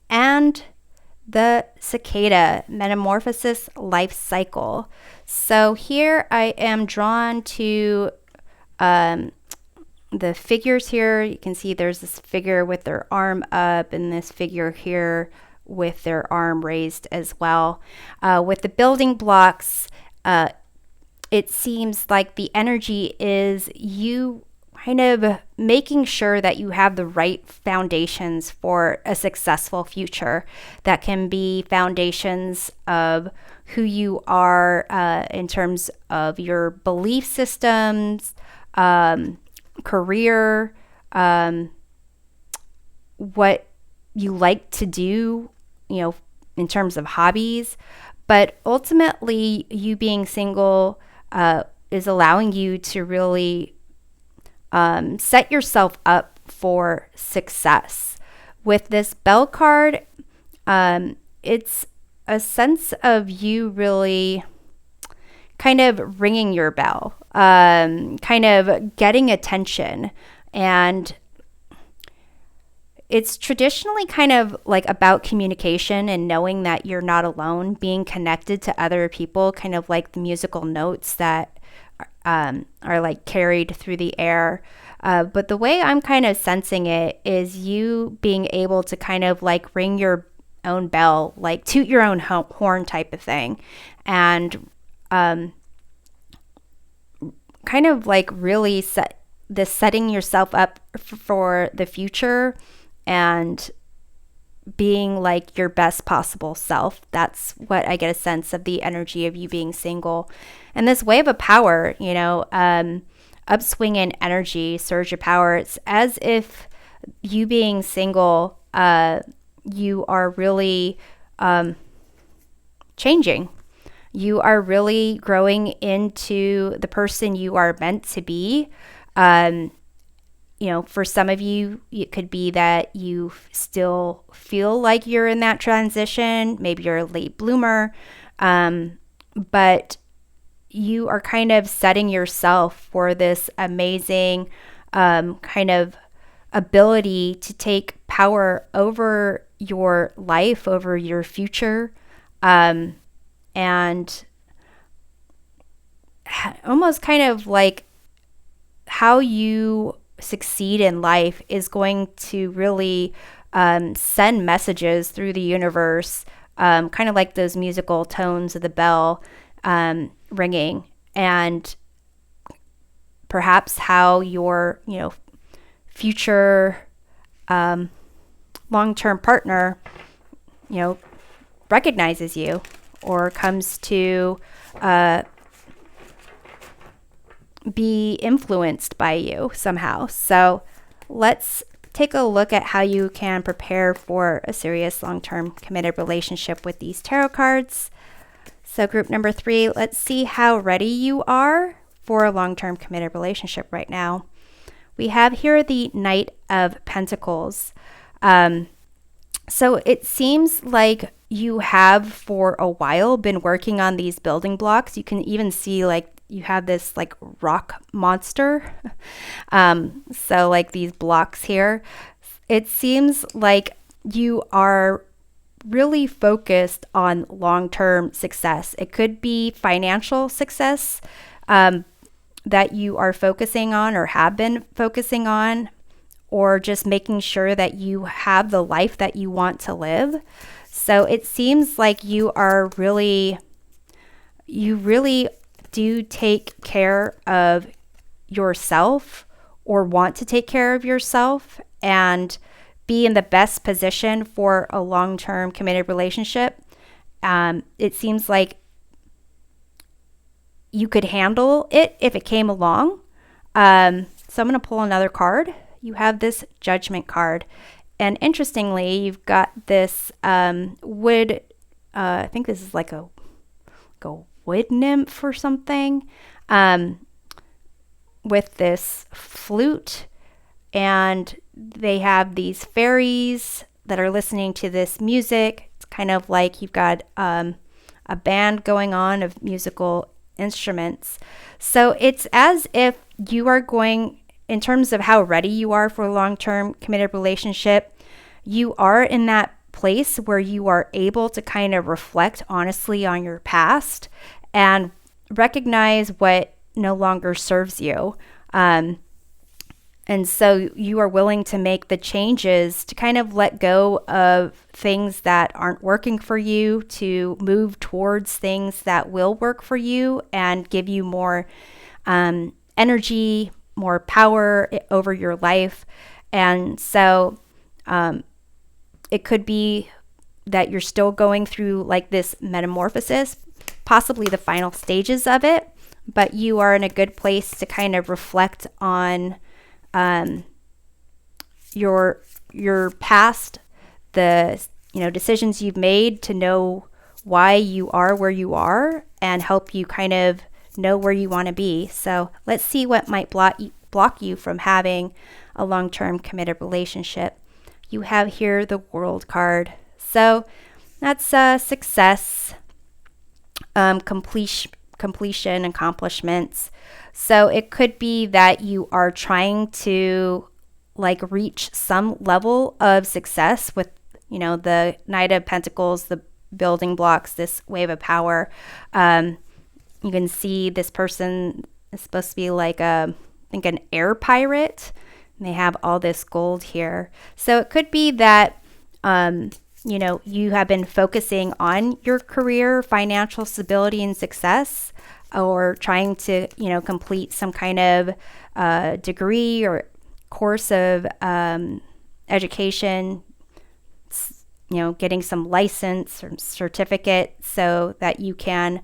and the cicada metamorphosis life cycle. So here I am drawn to the figures here. You can see there's this figure with their arm up and this figure here with their arm raised as well. With the building blocks, it seems like the energy is you kind of making sure that you have the right foundations for a successful future. That can be foundations of who you are in terms of your belief systems, career, what you like to do, in terms of hobbies. But ultimately, you being single is allowing you to really set yourself up for success. With this bell card, it's a sense of you really kind of ringing your bell, kind of getting attention. And it's traditionally kind of like about communication and knowing that you're not alone, being connected to other people, kind of like the musical notes that are like carried through the air. But the way I'm kind of sensing it is you being able to kind of like ring your own bell, like toot your own horn type of thing. And kind of like really setting yourself up for the future and being like your best possible self. That's what I get a sense of the energy of you being single. And this wave of power, upswing in energy, surge of power. It's as if you being single, you are really changing. You are really growing into the person you are meant to be. For some of you, it could be that you still feel like you're in that transition. Maybe you're a late bloomer, but you are kind of setting yourself for this amazing kind of ability to take power over your life, over your future, and almost kind of like how you succeed in life is going to really send messages through the universe, kind of like those musical tones of the bell ringing, and perhaps how your future long-term partner recognizes you or comes to be influenced by you somehow. So let's take a look at how you can prepare for a serious long-term committed relationship with these tarot cards. So group number 3, let's see how ready you are for a long-term committed relationship right now. We have here the Knight of Pentacles. So it seems like you have for a while been working on these building blocks. You can even see like you have this like rock monster. So like these blocks here, it seems like you are really focused on long-term success. It could be financial success that you are focusing on or have been focusing on, or just making sure that you have the life that you want to live. So it seems like you really do take care of yourself or want to take care of yourself and be in the best position for a long-term committed relationship. It seems like you could handle it if it came along. So I'm going to pull another card. You have this Judgment card. And interestingly, you've got this wood, I think this is like a wood nymph or something, with this flute. And they have these fairies that are listening to this music. It's kind of like you've got a band going on of musical instruments. So it's as if you are going, in terms of how ready you are for a long-term committed relationship, you are in that place where you are able to kind of reflect honestly on your past and recognize what no longer serves you. And so you are willing to make the changes to kind of let go of things that aren't working for you, to move towards things that will work for you and give you more energy, more power over your life. And so it could be that you're still going through like this metamorphosis, possibly the final stages of it, but you are in a good place to kind of reflect on your past, the decisions you've made, to know why you are where you are and help you kind of know where you want to be. So let's see what might block you from having a long-term committed relationship. You have here the World card. So that's success, completion, accomplishments. So it could be that you are trying to like reach some level of success with, the Knight of Pentacles, the building blocks, this wave of power. You can see this person is supposed to be like I think an air pirate. And they have all this gold here. So it could be that, you have been focusing on your career, financial stability and success, or trying to, complete some kind of degree or course of education, getting some license or certificate so that you can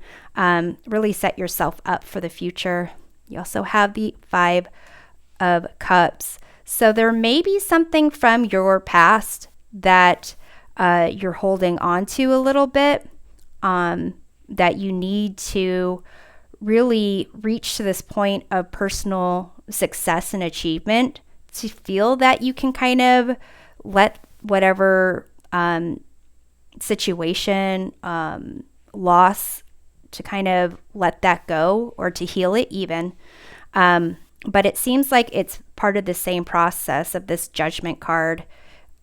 really set yourself up for the future. You also have the 5 of Cups. So there may be something from your past that you're holding on to a little bit, that you need to really reach to this point of personal success and achievement to feel that you can kind of let whatever situation, loss, to kind of let that go or to heal it even. But it seems like it's part of the same process of this Judgment card,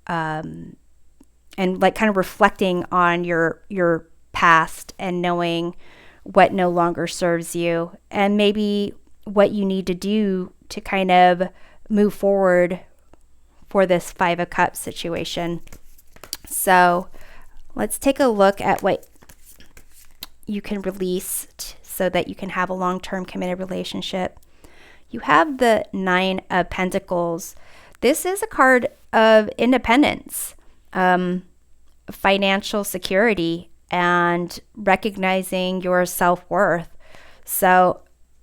and like kind of reflecting on your past and knowing what no longer serves you and maybe what you need to do to kind of move forward for this 5 of Cups situation. So let's take a look at what you can release so that you can have a long-term committed relationship. You have the 9 of Pentacles. This is a card of independence, financial security, and recognizing your self-worth. So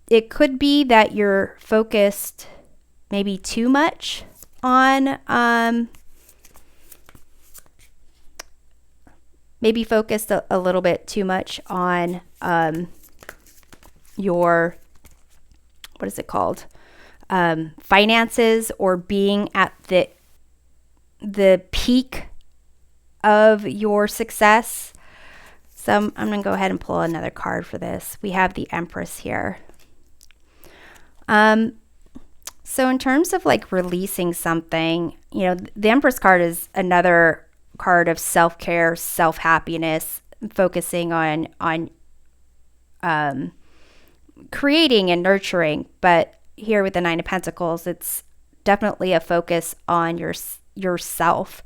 it could be that you're focused maybe too much on maybe focused a little bit too much on your, what is it called? Finances, or being at the peak of your success. So I'm going to go ahead and pull another card for this. We have the Empress here. So in terms of like releasing something, the Empress card is another card of self-care, self-happiness, focusing on creating and nurturing. But here with the 9 of Pentacles, it's definitely a focus on yourself.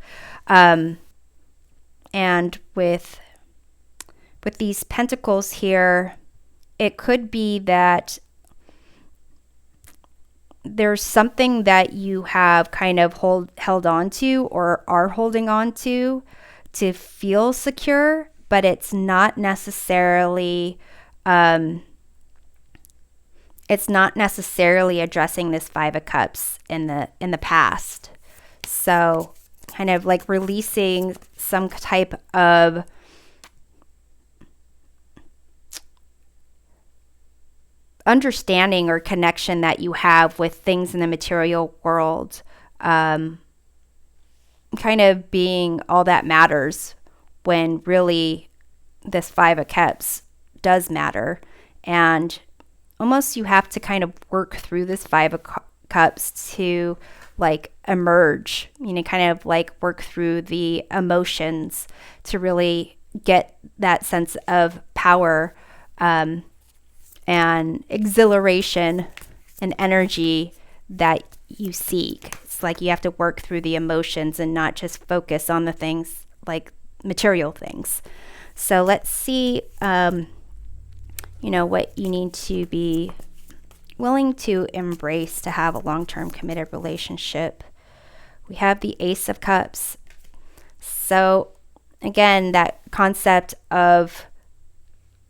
And with these pentacles here, it could be that there's something that you have kind of held on to or are holding on to feel secure, but it's not necessarily addressing this 5 of Cups in the past. So kind of like releasing some type of understanding or connection that you have with things in the material world, kind of being all that matters when really this 5 of Cups does matter. And almost you have to kind of work through this 5 of Cups to like emerge, kind of like work through the emotions to really get that sense of power, and exhilaration and energy that you seek. It's like you have to work through the emotions and not just focus on the things like material things. So let's see, what you need to be willing to embrace to have a long-term committed relationship. We have the Ace of Cups. So again, that concept of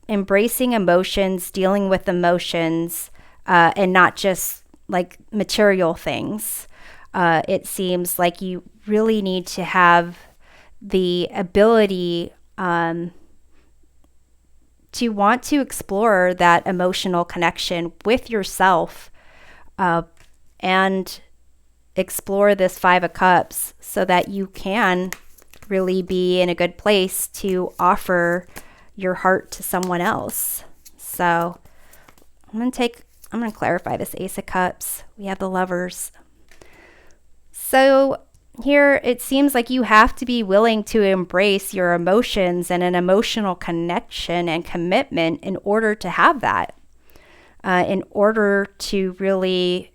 embracing emotions, dealing with emotions, and not just like material things. It seems like you really need to have the ability to want to explore that emotional connection with yourself and explore this Five of Cups so that you can really be in a good place to offer your heart to someone else. So I'm going to clarify this Ace of Cups. We have the Lovers. So here it seems like you have to be willing to embrace your emotions and an emotional connection and commitment in order to have that, in order to really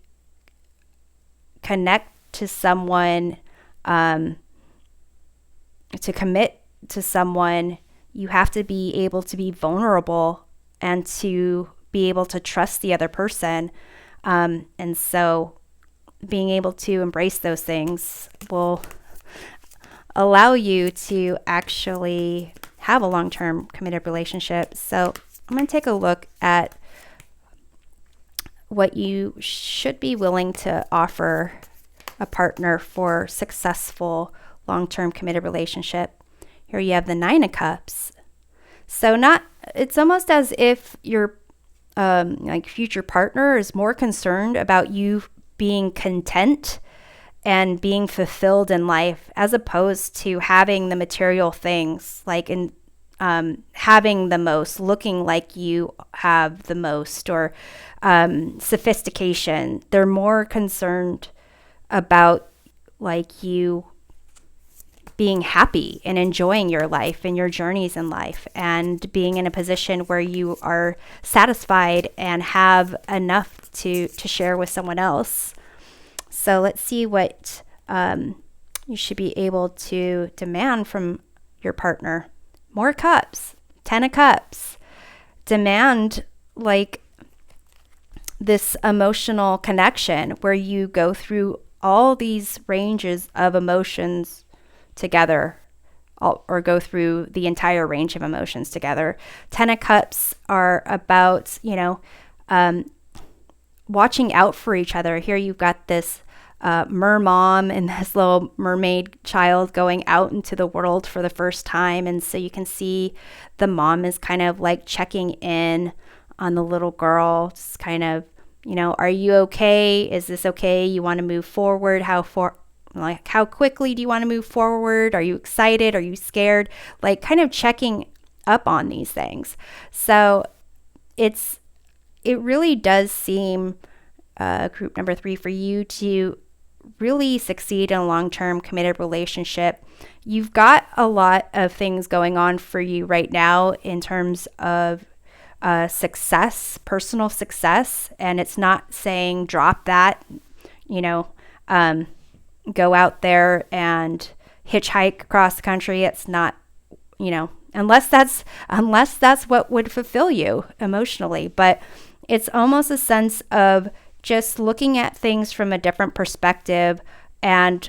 connect to someone, to commit to someone. You have to be able to be vulnerable and to be able to trust the other person. And so being able to embrace those things will allow you to actually have a long-term committed relationship. So I'm going to take a look at what you should be willing to offer a partner for successful long-term committed relationship. Here you have the Nine of Cups. So it's almost as if your future partner is more concerned about you being content and being fulfilled in life, as opposed to having the material things, like in having the most, looking like you have the most, or sophistication. They're more concerned about like you being happy and enjoying your life and your journeys in life, and being in a position where you are satisfied and have enough to share with someone else. So let's see what you should be able to demand from your partner. More cups, 10 of Cups. Demand like this emotional connection where you go through all these ranges of emotions together, or go through the entire range of emotions together. 10 of Cups are about, watching out for each other. Here you've got this mer mom and this little mermaid child going out into the world for the first time. And so you can see the mom is kind of like checking in on the little girl, just kind of, are you okay? Is this okay? You want to move forward? How quickly do you want to move forward? Are you excited? Are you scared? Like kind of checking up on these things. So it really does seem, group number 3, for you to really succeed in a long-term committed relationship. You've got a lot of things going on for you right now in terms of success, personal success. And it's not saying drop that, go out there and hitchhike across the country. It's not, unless that's what would fulfill you emotionally. But it's almost a sense of just looking at things from a different perspective and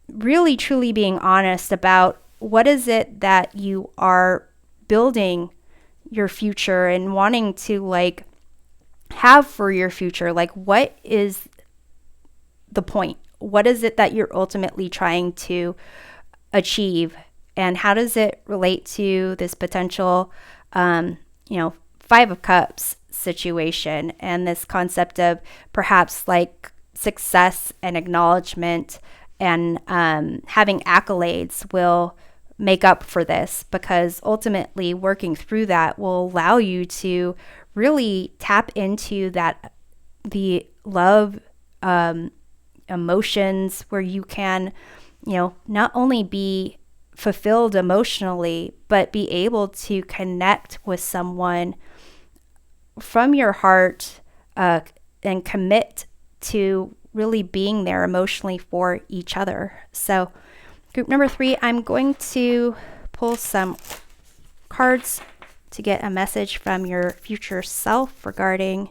really truly being honest about what is it that you are building your future and wanting to like have for your future. Like, what is the point? What is it that you're ultimately trying to achieve? And how does it relate to this potential, Five of Cups situation, and this concept of perhaps like success and acknowledgement and having accolades will make up for this, because ultimately working through that will allow you to really tap into the love emotions, where you can, not only be fulfilled emotionally, but be able to connect with someone from your heart and commit to really being there emotionally for each other. So group number 3, I'm going to pull some cards to get a message from your future self regarding,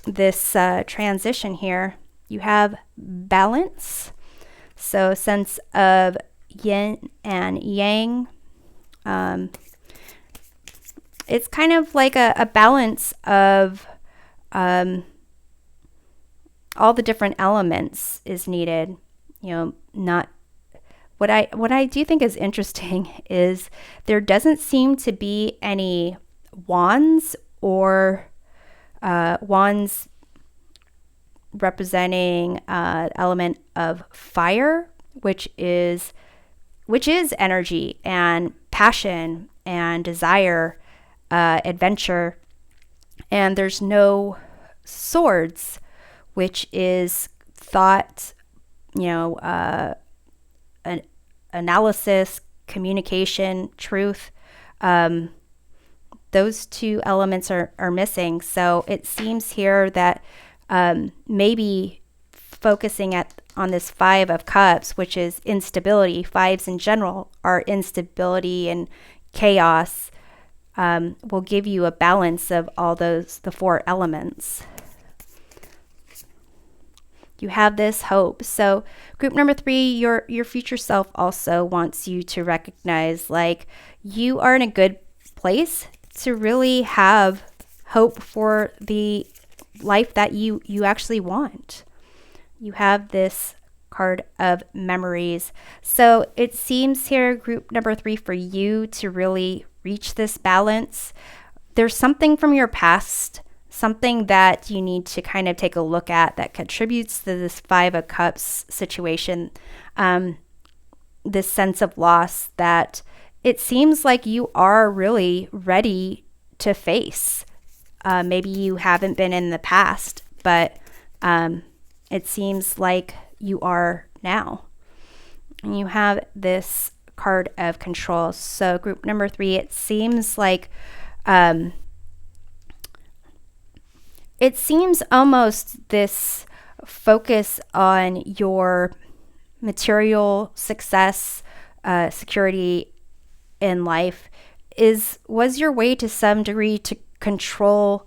this transition here. You have balance, so sense of yin and yang. It's kind of like a balance of all the different elements is needed. Not what I do think is interesting is there doesn't seem to be any wands or wands representing element of fire, which is energy and passion and desire, adventure. And there's no swords, which is thought, an analysis, communication, truth. Those two elements are missing. So it seems here that maybe focusing on this 5 of Cups, which is instability. 5s in general are instability and chaos, will give you a balance of all the 4 elements. You have this hope. So group number 3, your future self also wants you to recognize like you are in a good place to really have hope for the life that you actually want. You have this card of memories. So it seems here, group number 3, for you to really reach this balance, there's something from your past, something that you need to kind of take a look at that contributes to this 5 of Cups situation. This sense of loss that it seems like you are really ready to face. Maybe you haven't been in the past, but it seems like you are now. And you have this card of control. So group number 3, it seems like it seems almost this focus on your material success, security in life was your way to some degree to control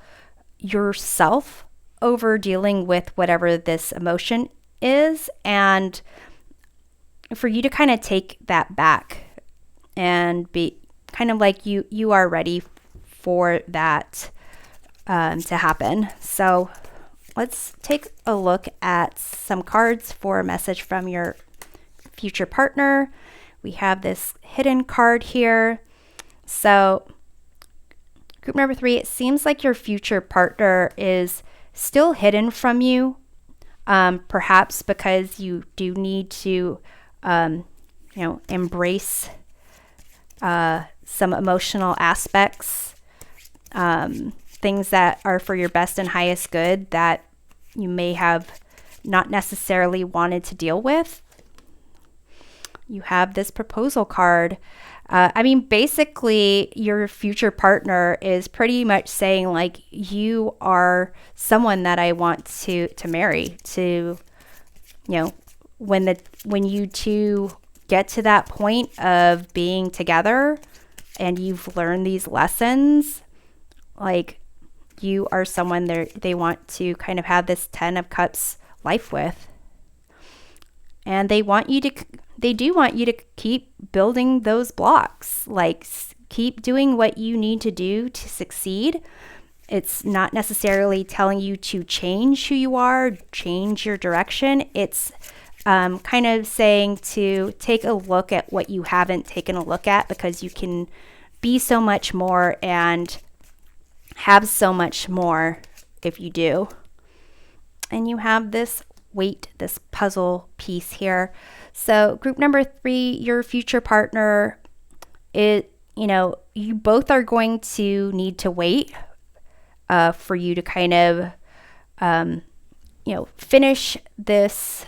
yourself over dealing with whatever this emotion is, and for you to kind of take that back and be kind of like you are ready for that to happen. So let's take a look at some cards for a message from your future partner. We have this hidden card here. So group number 3, it seems like your future partner is still hidden from you, perhaps because you do need to, embrace some emotional aspects, things that are for your best and highest good that you may have not necessarily wanted to deal with. You have this proposal card. Basically, your future partner is pretty much saying, like, you are someone that I want to marry. To, when you two get to that point of being together and you've learned these lessons, like, you are someone they want to kind of have this 10 of Cups life with. And they do want you to keep building those blocks, like keep doing what you need to do to succeed. It's not necessarily telling you to change who you are, change your direction. It's kind of saying to take a look at what you haven't taken a look at, because you can be so much more and have so much more if you do. And you have this weight, this puzzle piece here. So group number 3, your future partner, you both are going to need to wait for you to kind of, finish this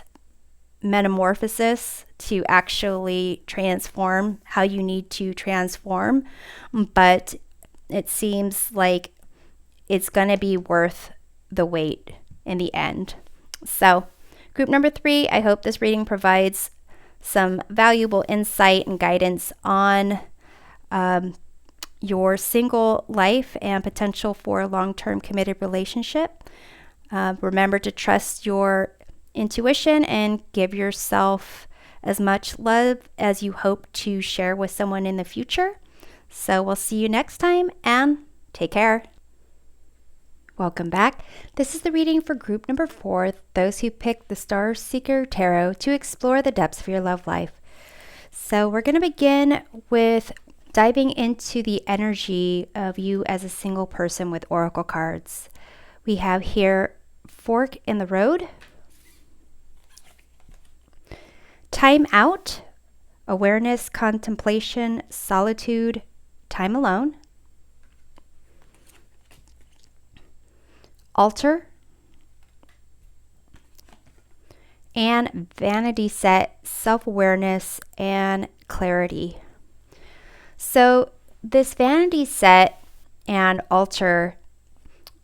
metamorphosis to actually transform how you need to transform. But it seems like it's going to be worth the wait in the end. So, group number 3, I hope this reading provides some valuable insight and guidance on your single life and potential for a long-term committed relationship. Remember to trust your intuition and give yourself as much love as you hope to share with someone in the future. So we'll see you next time, and take care. Welcome back. This is the reading for group number 4, those who picked the Star Seeker Tarot to explore the depths of your love life. So we're going to begin with diving into the energy of you as a single person with oracle cards. We have here Fork in the Road, Time Out, Awareness, Contemplation, Solitude, Time Alone, Altar, and Vanity Set, Self-Awareness, and Clarity. So this Vanity Set and Altar,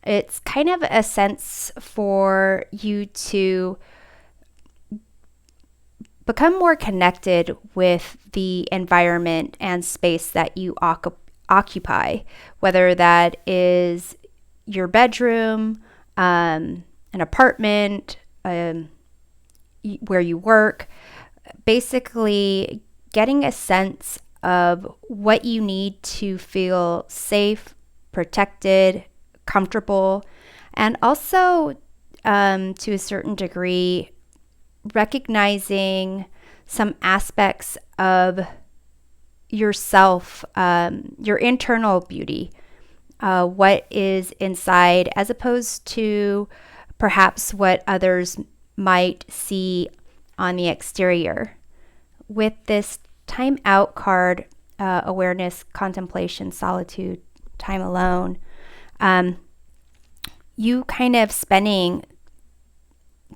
it's kind of a sense for you to become more connected with the environment and space that you occupy, whether that is your bedroom, an apartment, where you work. Basically, getting a sense of what you need to feel safe, protected, comfortable, and also to a certain degree, recognizing some aspects of yourself, your internal beauty, what is inside, as opposed to perhaps what others might see on the exterior. With this Time Out card, Awareness, Contemplation, Solitude, Time Alone, you kind of spending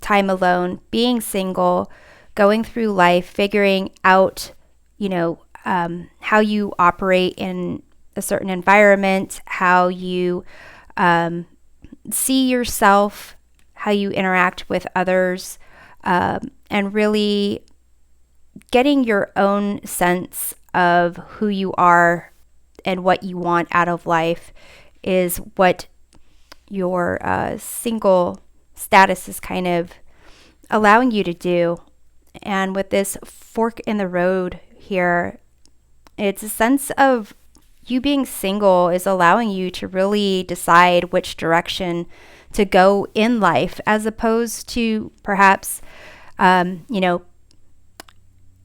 time alone, being single, going through life, figuring out, how you operate in a certain environment, how you see yourself, how you interact with others, and really getting your own sense of who you are and what you want out of life is what your single status is kind of allowing you to do. And with this Fork in the Road here, it's a sense of you being single is allowing you to really decide which direction to go in life, as opposed to perhaps,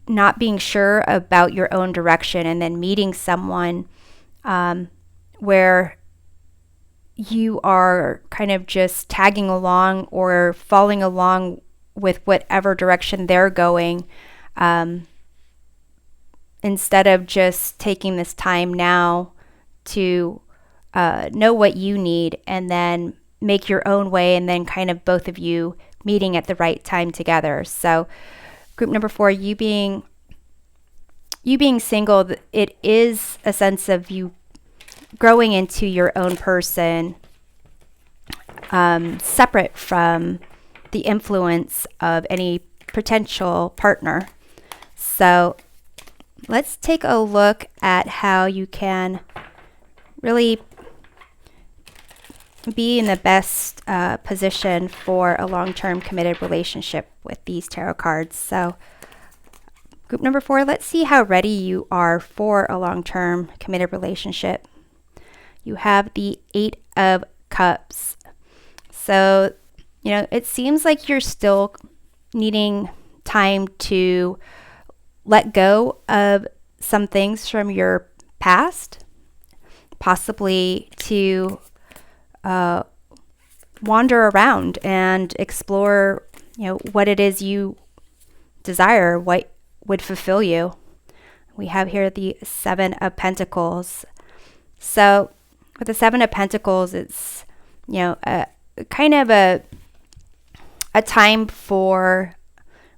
not being sure about your own direction and then meeting someone where you are kind of just tagging along or following along with whatever direction they're going, instead of just taking this time now to know what you need and then make your own way, and then kind of both of you meeting at the right time together. So group number 4, you being single, it is a sense of you growing into your own person, separate from the influence of any potential partner. So let's take a look at how you can really be in the best position for a long-term committed relationship with these tarot cards. So group number 4, let's see how ready you are for a long-term committed relationship. You have the 8 of Cups. So, it seems like you're still needing time to let go of some things from your past, possibly to wander around and explore, what it is you desire, what would fulfill you. We have here the 7 of Pentacles. So with the 7 of Pentacles, it's, kind of a time for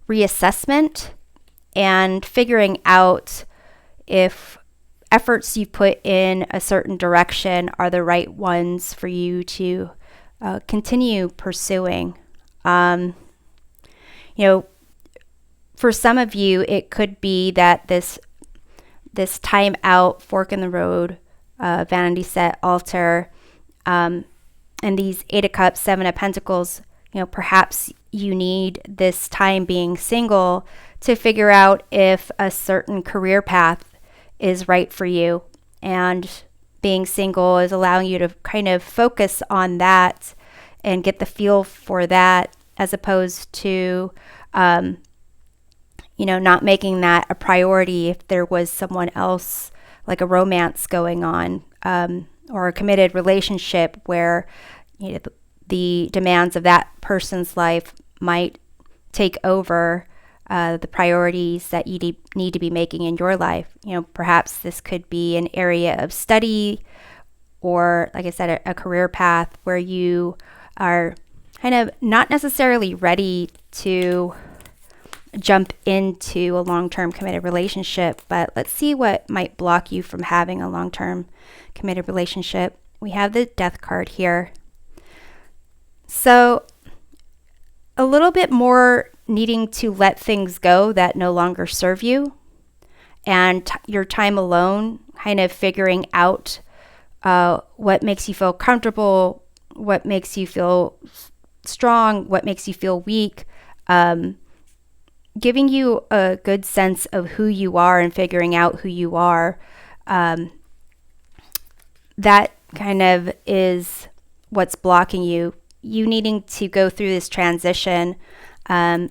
reassessment and figuring out if efforts you put in a certain direction are the right ones for you to continue pursuing. You know, for some of you, it could be that this time out, fork in the road, vanity set, altar, and these 8 of Cups, 7 of Pentacles, perhaps you need this time being single to figure out if a certain career path is right for you. And being single is allowing you to kind of focus on that and get the feel for that, as opposed to, not making that a priority if there was someone else, like a romance going on, or a committed relationship where the demands of that person's life might take over the priorities that you need to be making in your life. Perhaps this could be an area of study, or, like I said, a career path where you are kind of not necessarily ready to jump into a long-term committed relationship. But let's see what might block you from having a long-term committed relationship. We have the Death card here. So a little bit more needing to let things go that no longer serve you, and your time alone, kind of figuring out what makes you feel comfortable, what makes you feel strong, what makes you feel weak, giving you a good sense of who you are and figuring out who you are. That kind of is what's blocking you. You needing to go through this transition and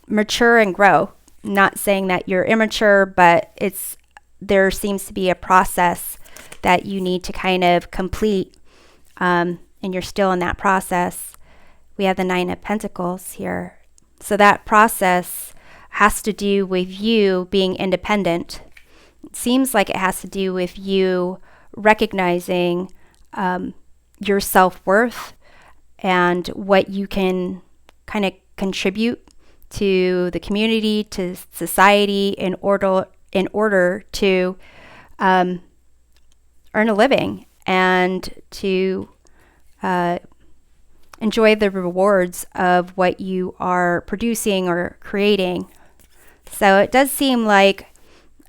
mature and grow. Not saying that you're immature, but there seems to be a process that you need to kind of complete, and you're still in that process. We have the 9 of Pentacles here. So that process has to do with you being independent. It seems like it has to do with you recognizing your self-worth and what you can kind of contribute to the community, to society, in order to earn a living and to enjoy the rewards of what you are producing or creating. So it does seem like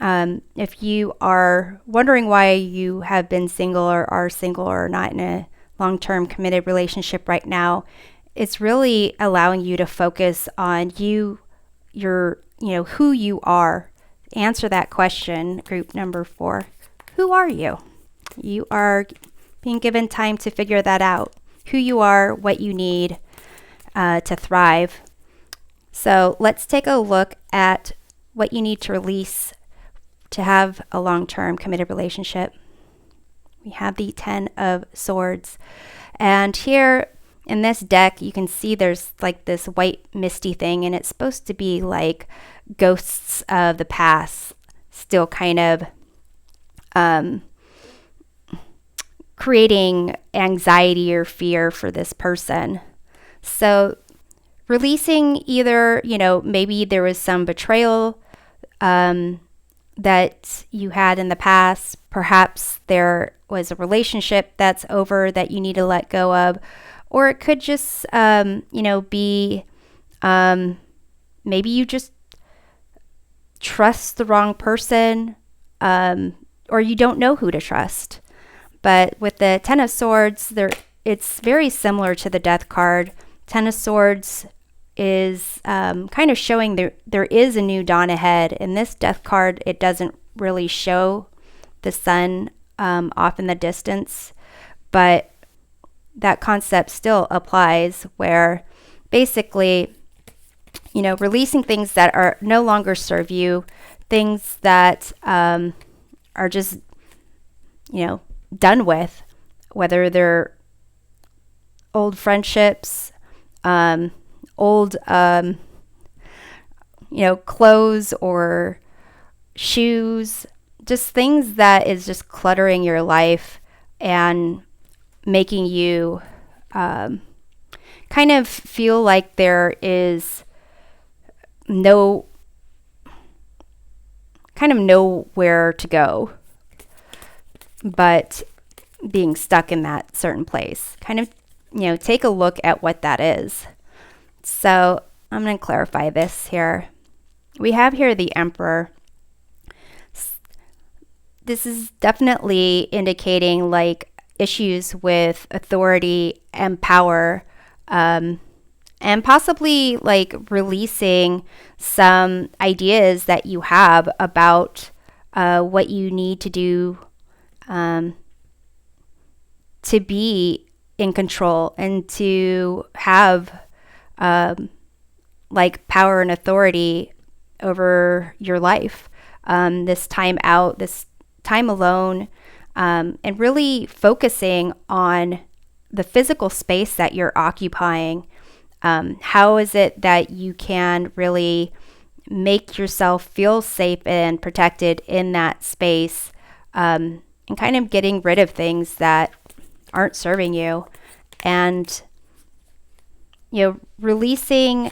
if you are wondering why you have been single or are single or not in a long-term committed relationship right now, it's really allowing you to focus on who you are. Answer that question, group number 4. Who are you? You are being given time to figure that out. Who you are, what you need to thrive. So let's take a look at what you need to release to have a long-term committed relationship. We have the 10 of Swords. And here in this deck, you can see there's like this white misty thing, and it's supposed to be like ghosts of the past still kind of creating anxiety or fear for this person. So releasing either, maybe there was some betrayal that you had in the past. Perhaps there was a relationship that's over that you need to let go of. Or it could just, be maybe you just trust the wrong person, or you don't know who to trust. But with the 10 of Swords, it's very similar to the Death card. 10 of Swords is kind of showing there is a new dawn ahead. In this Death card, it doesn't really show the sun off in the distance, but that concept still applies, where basically, releasing things that are no longer serve you, things that are just, done with, whether they're old friendships, old, clothes or shoes, just things that is just cluttering your life and making you kind of feel like there is nowhere to go, but being stuck in that certain place. Kind of, take a look at what that is. So I'm going to clarify this here. We have here the Emperor. This is definitely indicating like issues with authority and power, and possibly like releasing some ideas that you have about what you need to do to be in control and to have like power and authority over your life. This time out, this time alone, and really focusing on the physical space that you're occupying. How is it that you can really make yourself feel safe and protected in that space, and kind of getting rid of things that aren't serving you, and releasing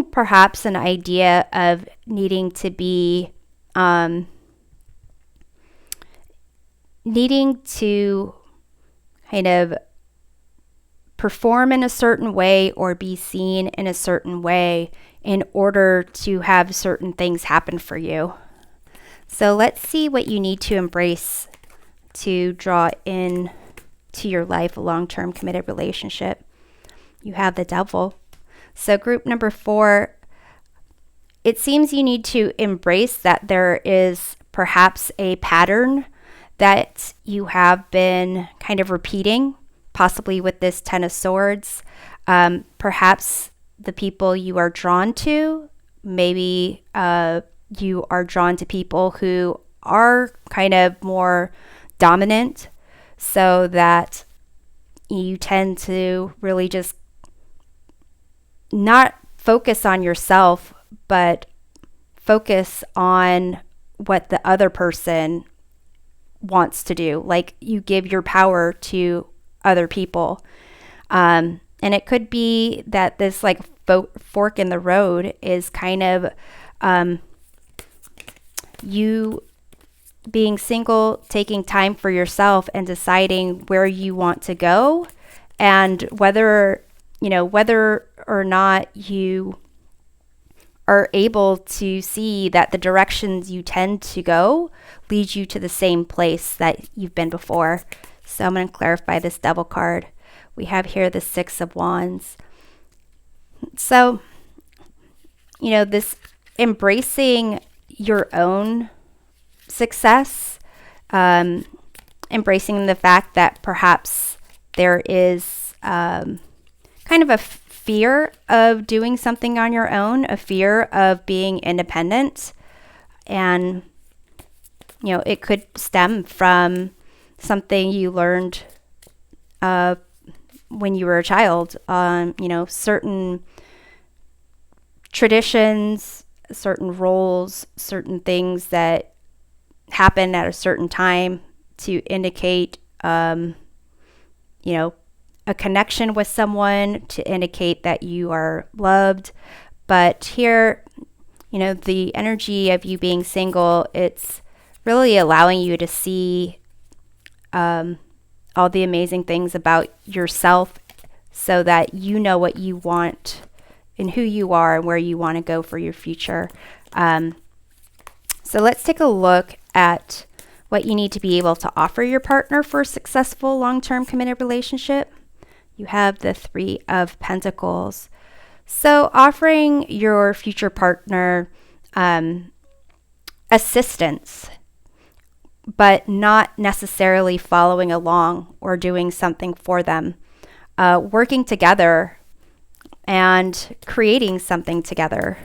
perhaps an idea of needing to be needing to kind of perform in a certain way or be seen in a certain way in order to have certain things happen for you. So let's see what you need to embrace to draw in to your life a long-term committed relationship. You have the Devil. So group number 4, it seems you need to embrace that there is perhaps a pattern that you have been kind of repeating, possibly with this Ten of Swords. Perhaps the people you are drawn to, maybe you are drawn to people who are kind of more dominant, so that you tend to really just not focus on yourself, but focus on what the other person wants to do. Like you give your power to other people. And it could be that this like fork in the road is kind of you being single, taking time for yourself and deciding where you want to go, and whether or not you are able to see that the directions you tend to go lead you to the same place that you've been before. So I'm going to clarify this Devil card. We have here the Six of Wands. So, this embracing your own success, embracing the fact that perhaps there is kind of a fear of doing something on your own, a fear of being independent. And, it could stem from something you learned when you were a child. Certain traditions, certain roles, certain things that happen at a certain time to indicate, a connection with someone, to indicate that you are loved. But here, the energy of you being single, it's really allowing you to see all the amazing things about yourself, so that you know what you want and who you are and where you want to go for your future. So let's take a look at what you need to be able to offer your partner for a successful long-term committed relationship. You have the Three of Pentacles. So offering your future partner assistance, but not necessarily following along or doing something for them. Working together and creating something together.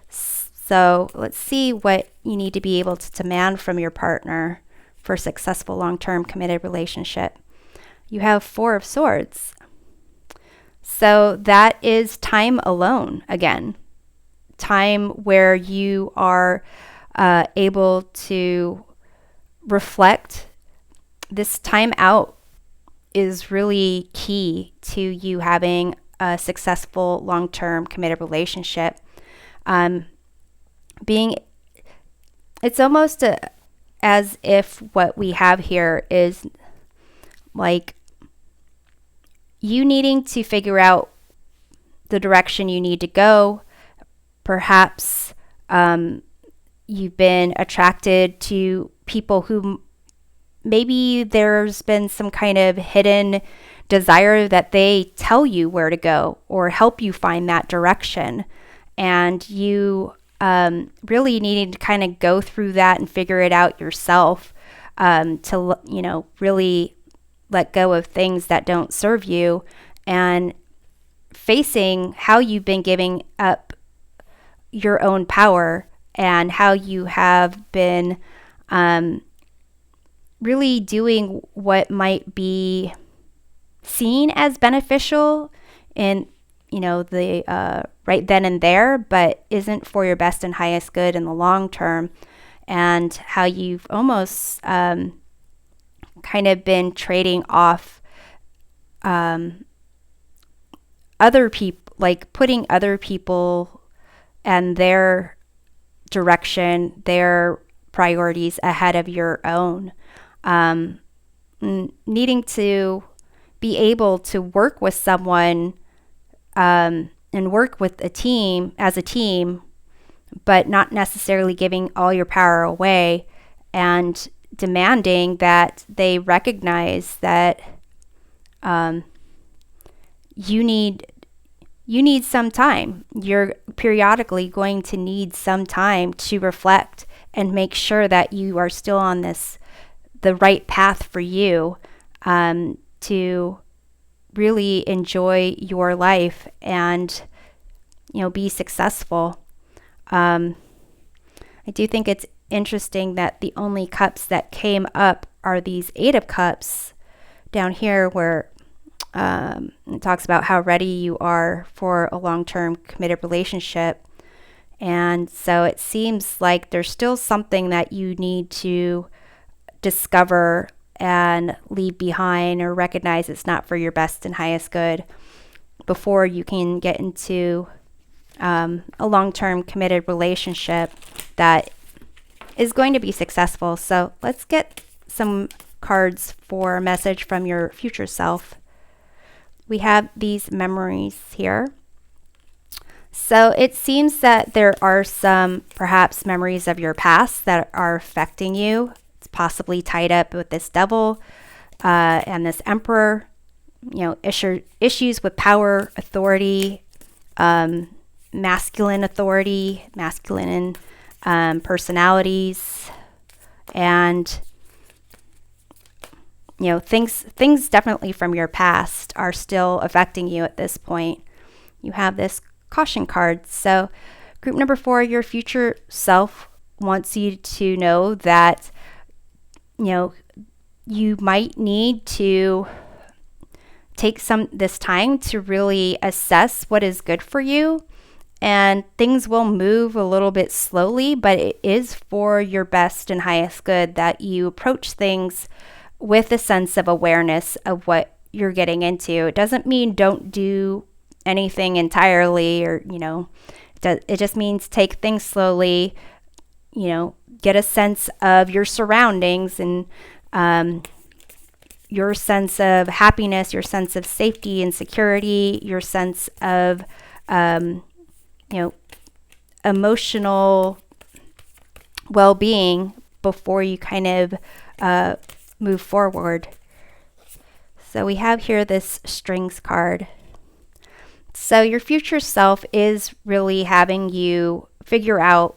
So let's see what you need to be able to demand from your partner for a successful long-term committed relationship. You have Four of Swords. So that is time alone again. Time where you are able to reflect. This time out is really key to you having a successful long-term committed relationship. It's almost as if what we have here is like you needing to figure out the direction you need to go. Perhaps you've been attracted to people who maybe there's been some kind of hidden desire that they tell you where to go or help you find that direction. And you really needing to kind of go through that and figure it out yourself, to, really let go of things that don't serve you, and facing how you've been giving up your own power and how you have been really doing what might be seen as beneficial in the right then and there, but isn't for your best and highest good in the long term, and how you've almost kind of been trading off other people, like putting other people and their direction, their priorities ahead of your own. Needing to be able to work with someone and work with a team as a team, but not necessarily giving all your power away, and demanding that they recognize that you need some time. You're periodically going to need some time to reflect and make sure that you are still on the right path for you, to really enjoy your life and be successful. I do think it's interesting that the only cups that came up are these 8 of Cups down here, where it talks about how ready you are for a long-term committed relationship. And so it seems like there's still something that you need to discover and leave behind, or recognize it's not for your best and highest good, before you can get into a long-term committed relationship that is going to be successful. So let's get some cards for a message from your future self. We have these memories here. So it seems that there are some perhaps memories of your past that are affecting you. It's possibly tied up with this Devil and this Emperor. Issues with power, authority, masculine authority, masculine personalities, and things definitely from your past are still affecting you at this point. You have this caution card. So group number 4, your future self wants you to know that you might need to take this time to really assess what is good for you, and things will move a little bit slowly, but it is for your best and highest good that you approach things with a sense of awareness of what you're getting into. It doesn't mean don't do anything entirely, or it just means take things slowly, get a sense of your surroundings and your sense of happiness, your sense of safety and security, your sense of emotional well-being before you kind of move forward. So we have here this Strings card. So your future self is really having you figure out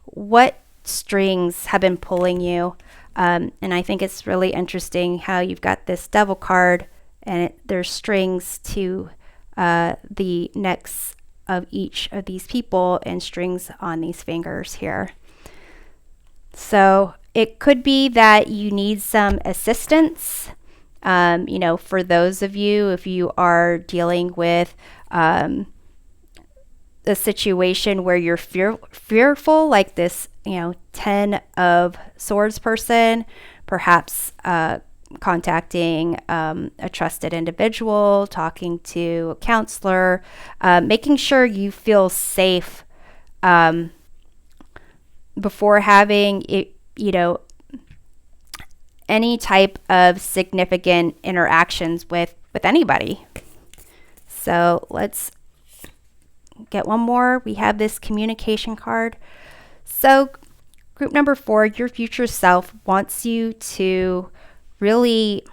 what strings have been pulling you. And I think it's really interesting how you've got this Devil card, and there's strings to the necks of each of these people and strings on these fingers here. So it could be that you need some assistance. For those of you, if you are dealing with a situation where you're fearful, like this, 10 of Swords person, perhaps contacting a trusted individual, talking to a counselor, making sure you feel safe before having it, any type of significant interactions with with anybody. So let's get one more. We have this communication card. So group number 4, your future self wants you to really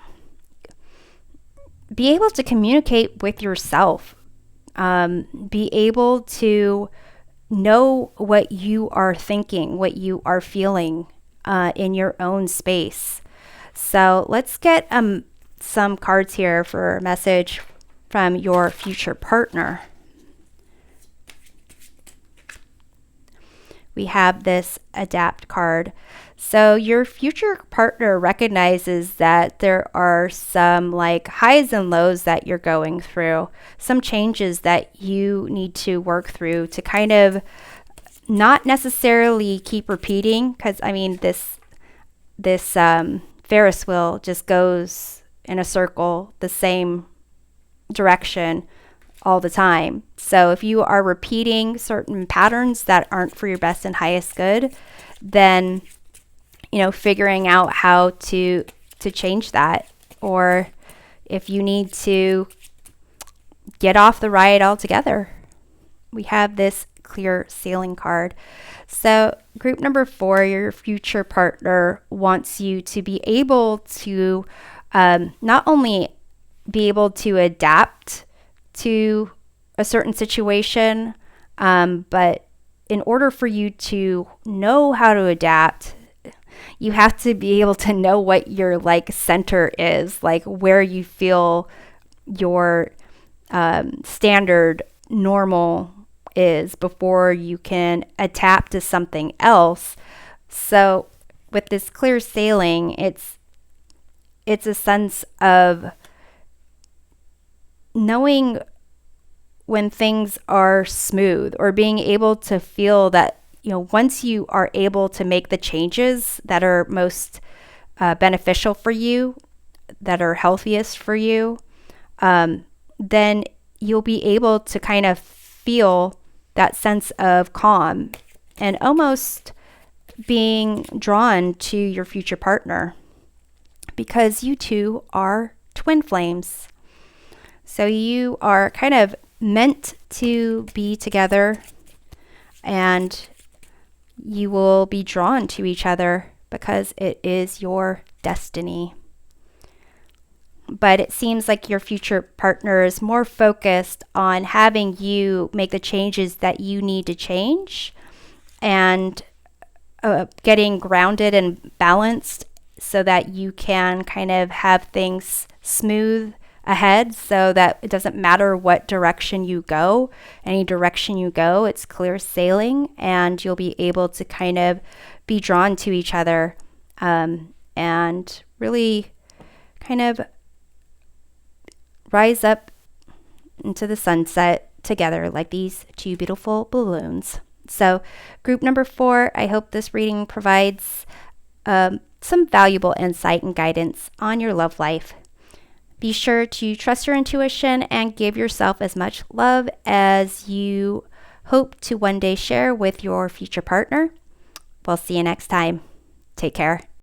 be able to communicate with yourself, be able to know what you are thinking, what you are feeling in your own space. So let's get some cards here for a message from your future partner. We have this adapt card. So your future partner recognizes that there are some like highs and lows that you're going through, some changes that you need to work through to kind of not necessarily keep repeating, because I mean this Ferris wheel just goes in a circle the same direction all the time. So if you are repeating certain patterns that aren't for your best and highest good, then figuring out how to change that, or if you need to get off the ride altogether. We have this clear sailing card. So group number 4, your future partner wants you to be able to not only be able to adapt to a certain situation, but in order for you to know how to adapt, you have to be able to know what your like center is, like where you feel your standard normal is before you can adapt to something else. So with this clear sailing, it's a sense of knowing when things are smooth, or being able to feel that once you are able to make the changes that are most beneficial for you, that are healthiest for you, then you'll be able to kind of feel that sense of calm and almost being drawn to your future partner, because you two are twin flames. So you are kind of meant to be together, and you will be drawn to each other because it is your destiny. But it seems like your future partner is more focused on having you make the changes that you need to change, and getting grounded and balanced so that you can kind of have things smooth ahead, so that it doesn't matter what direction you go. Any direction you go, it's clear sailing, and you'll be able to kind of be drawn to each other, and really kind of rise up into the sunset together like these two beautiful balloons. So group number 4, I hope this reading provides some valuable insight and guidance on your love life. Be sure to trust your intuition and give yourself as much love as you hope to one day share with your future partner. We'll see you next time. Take care.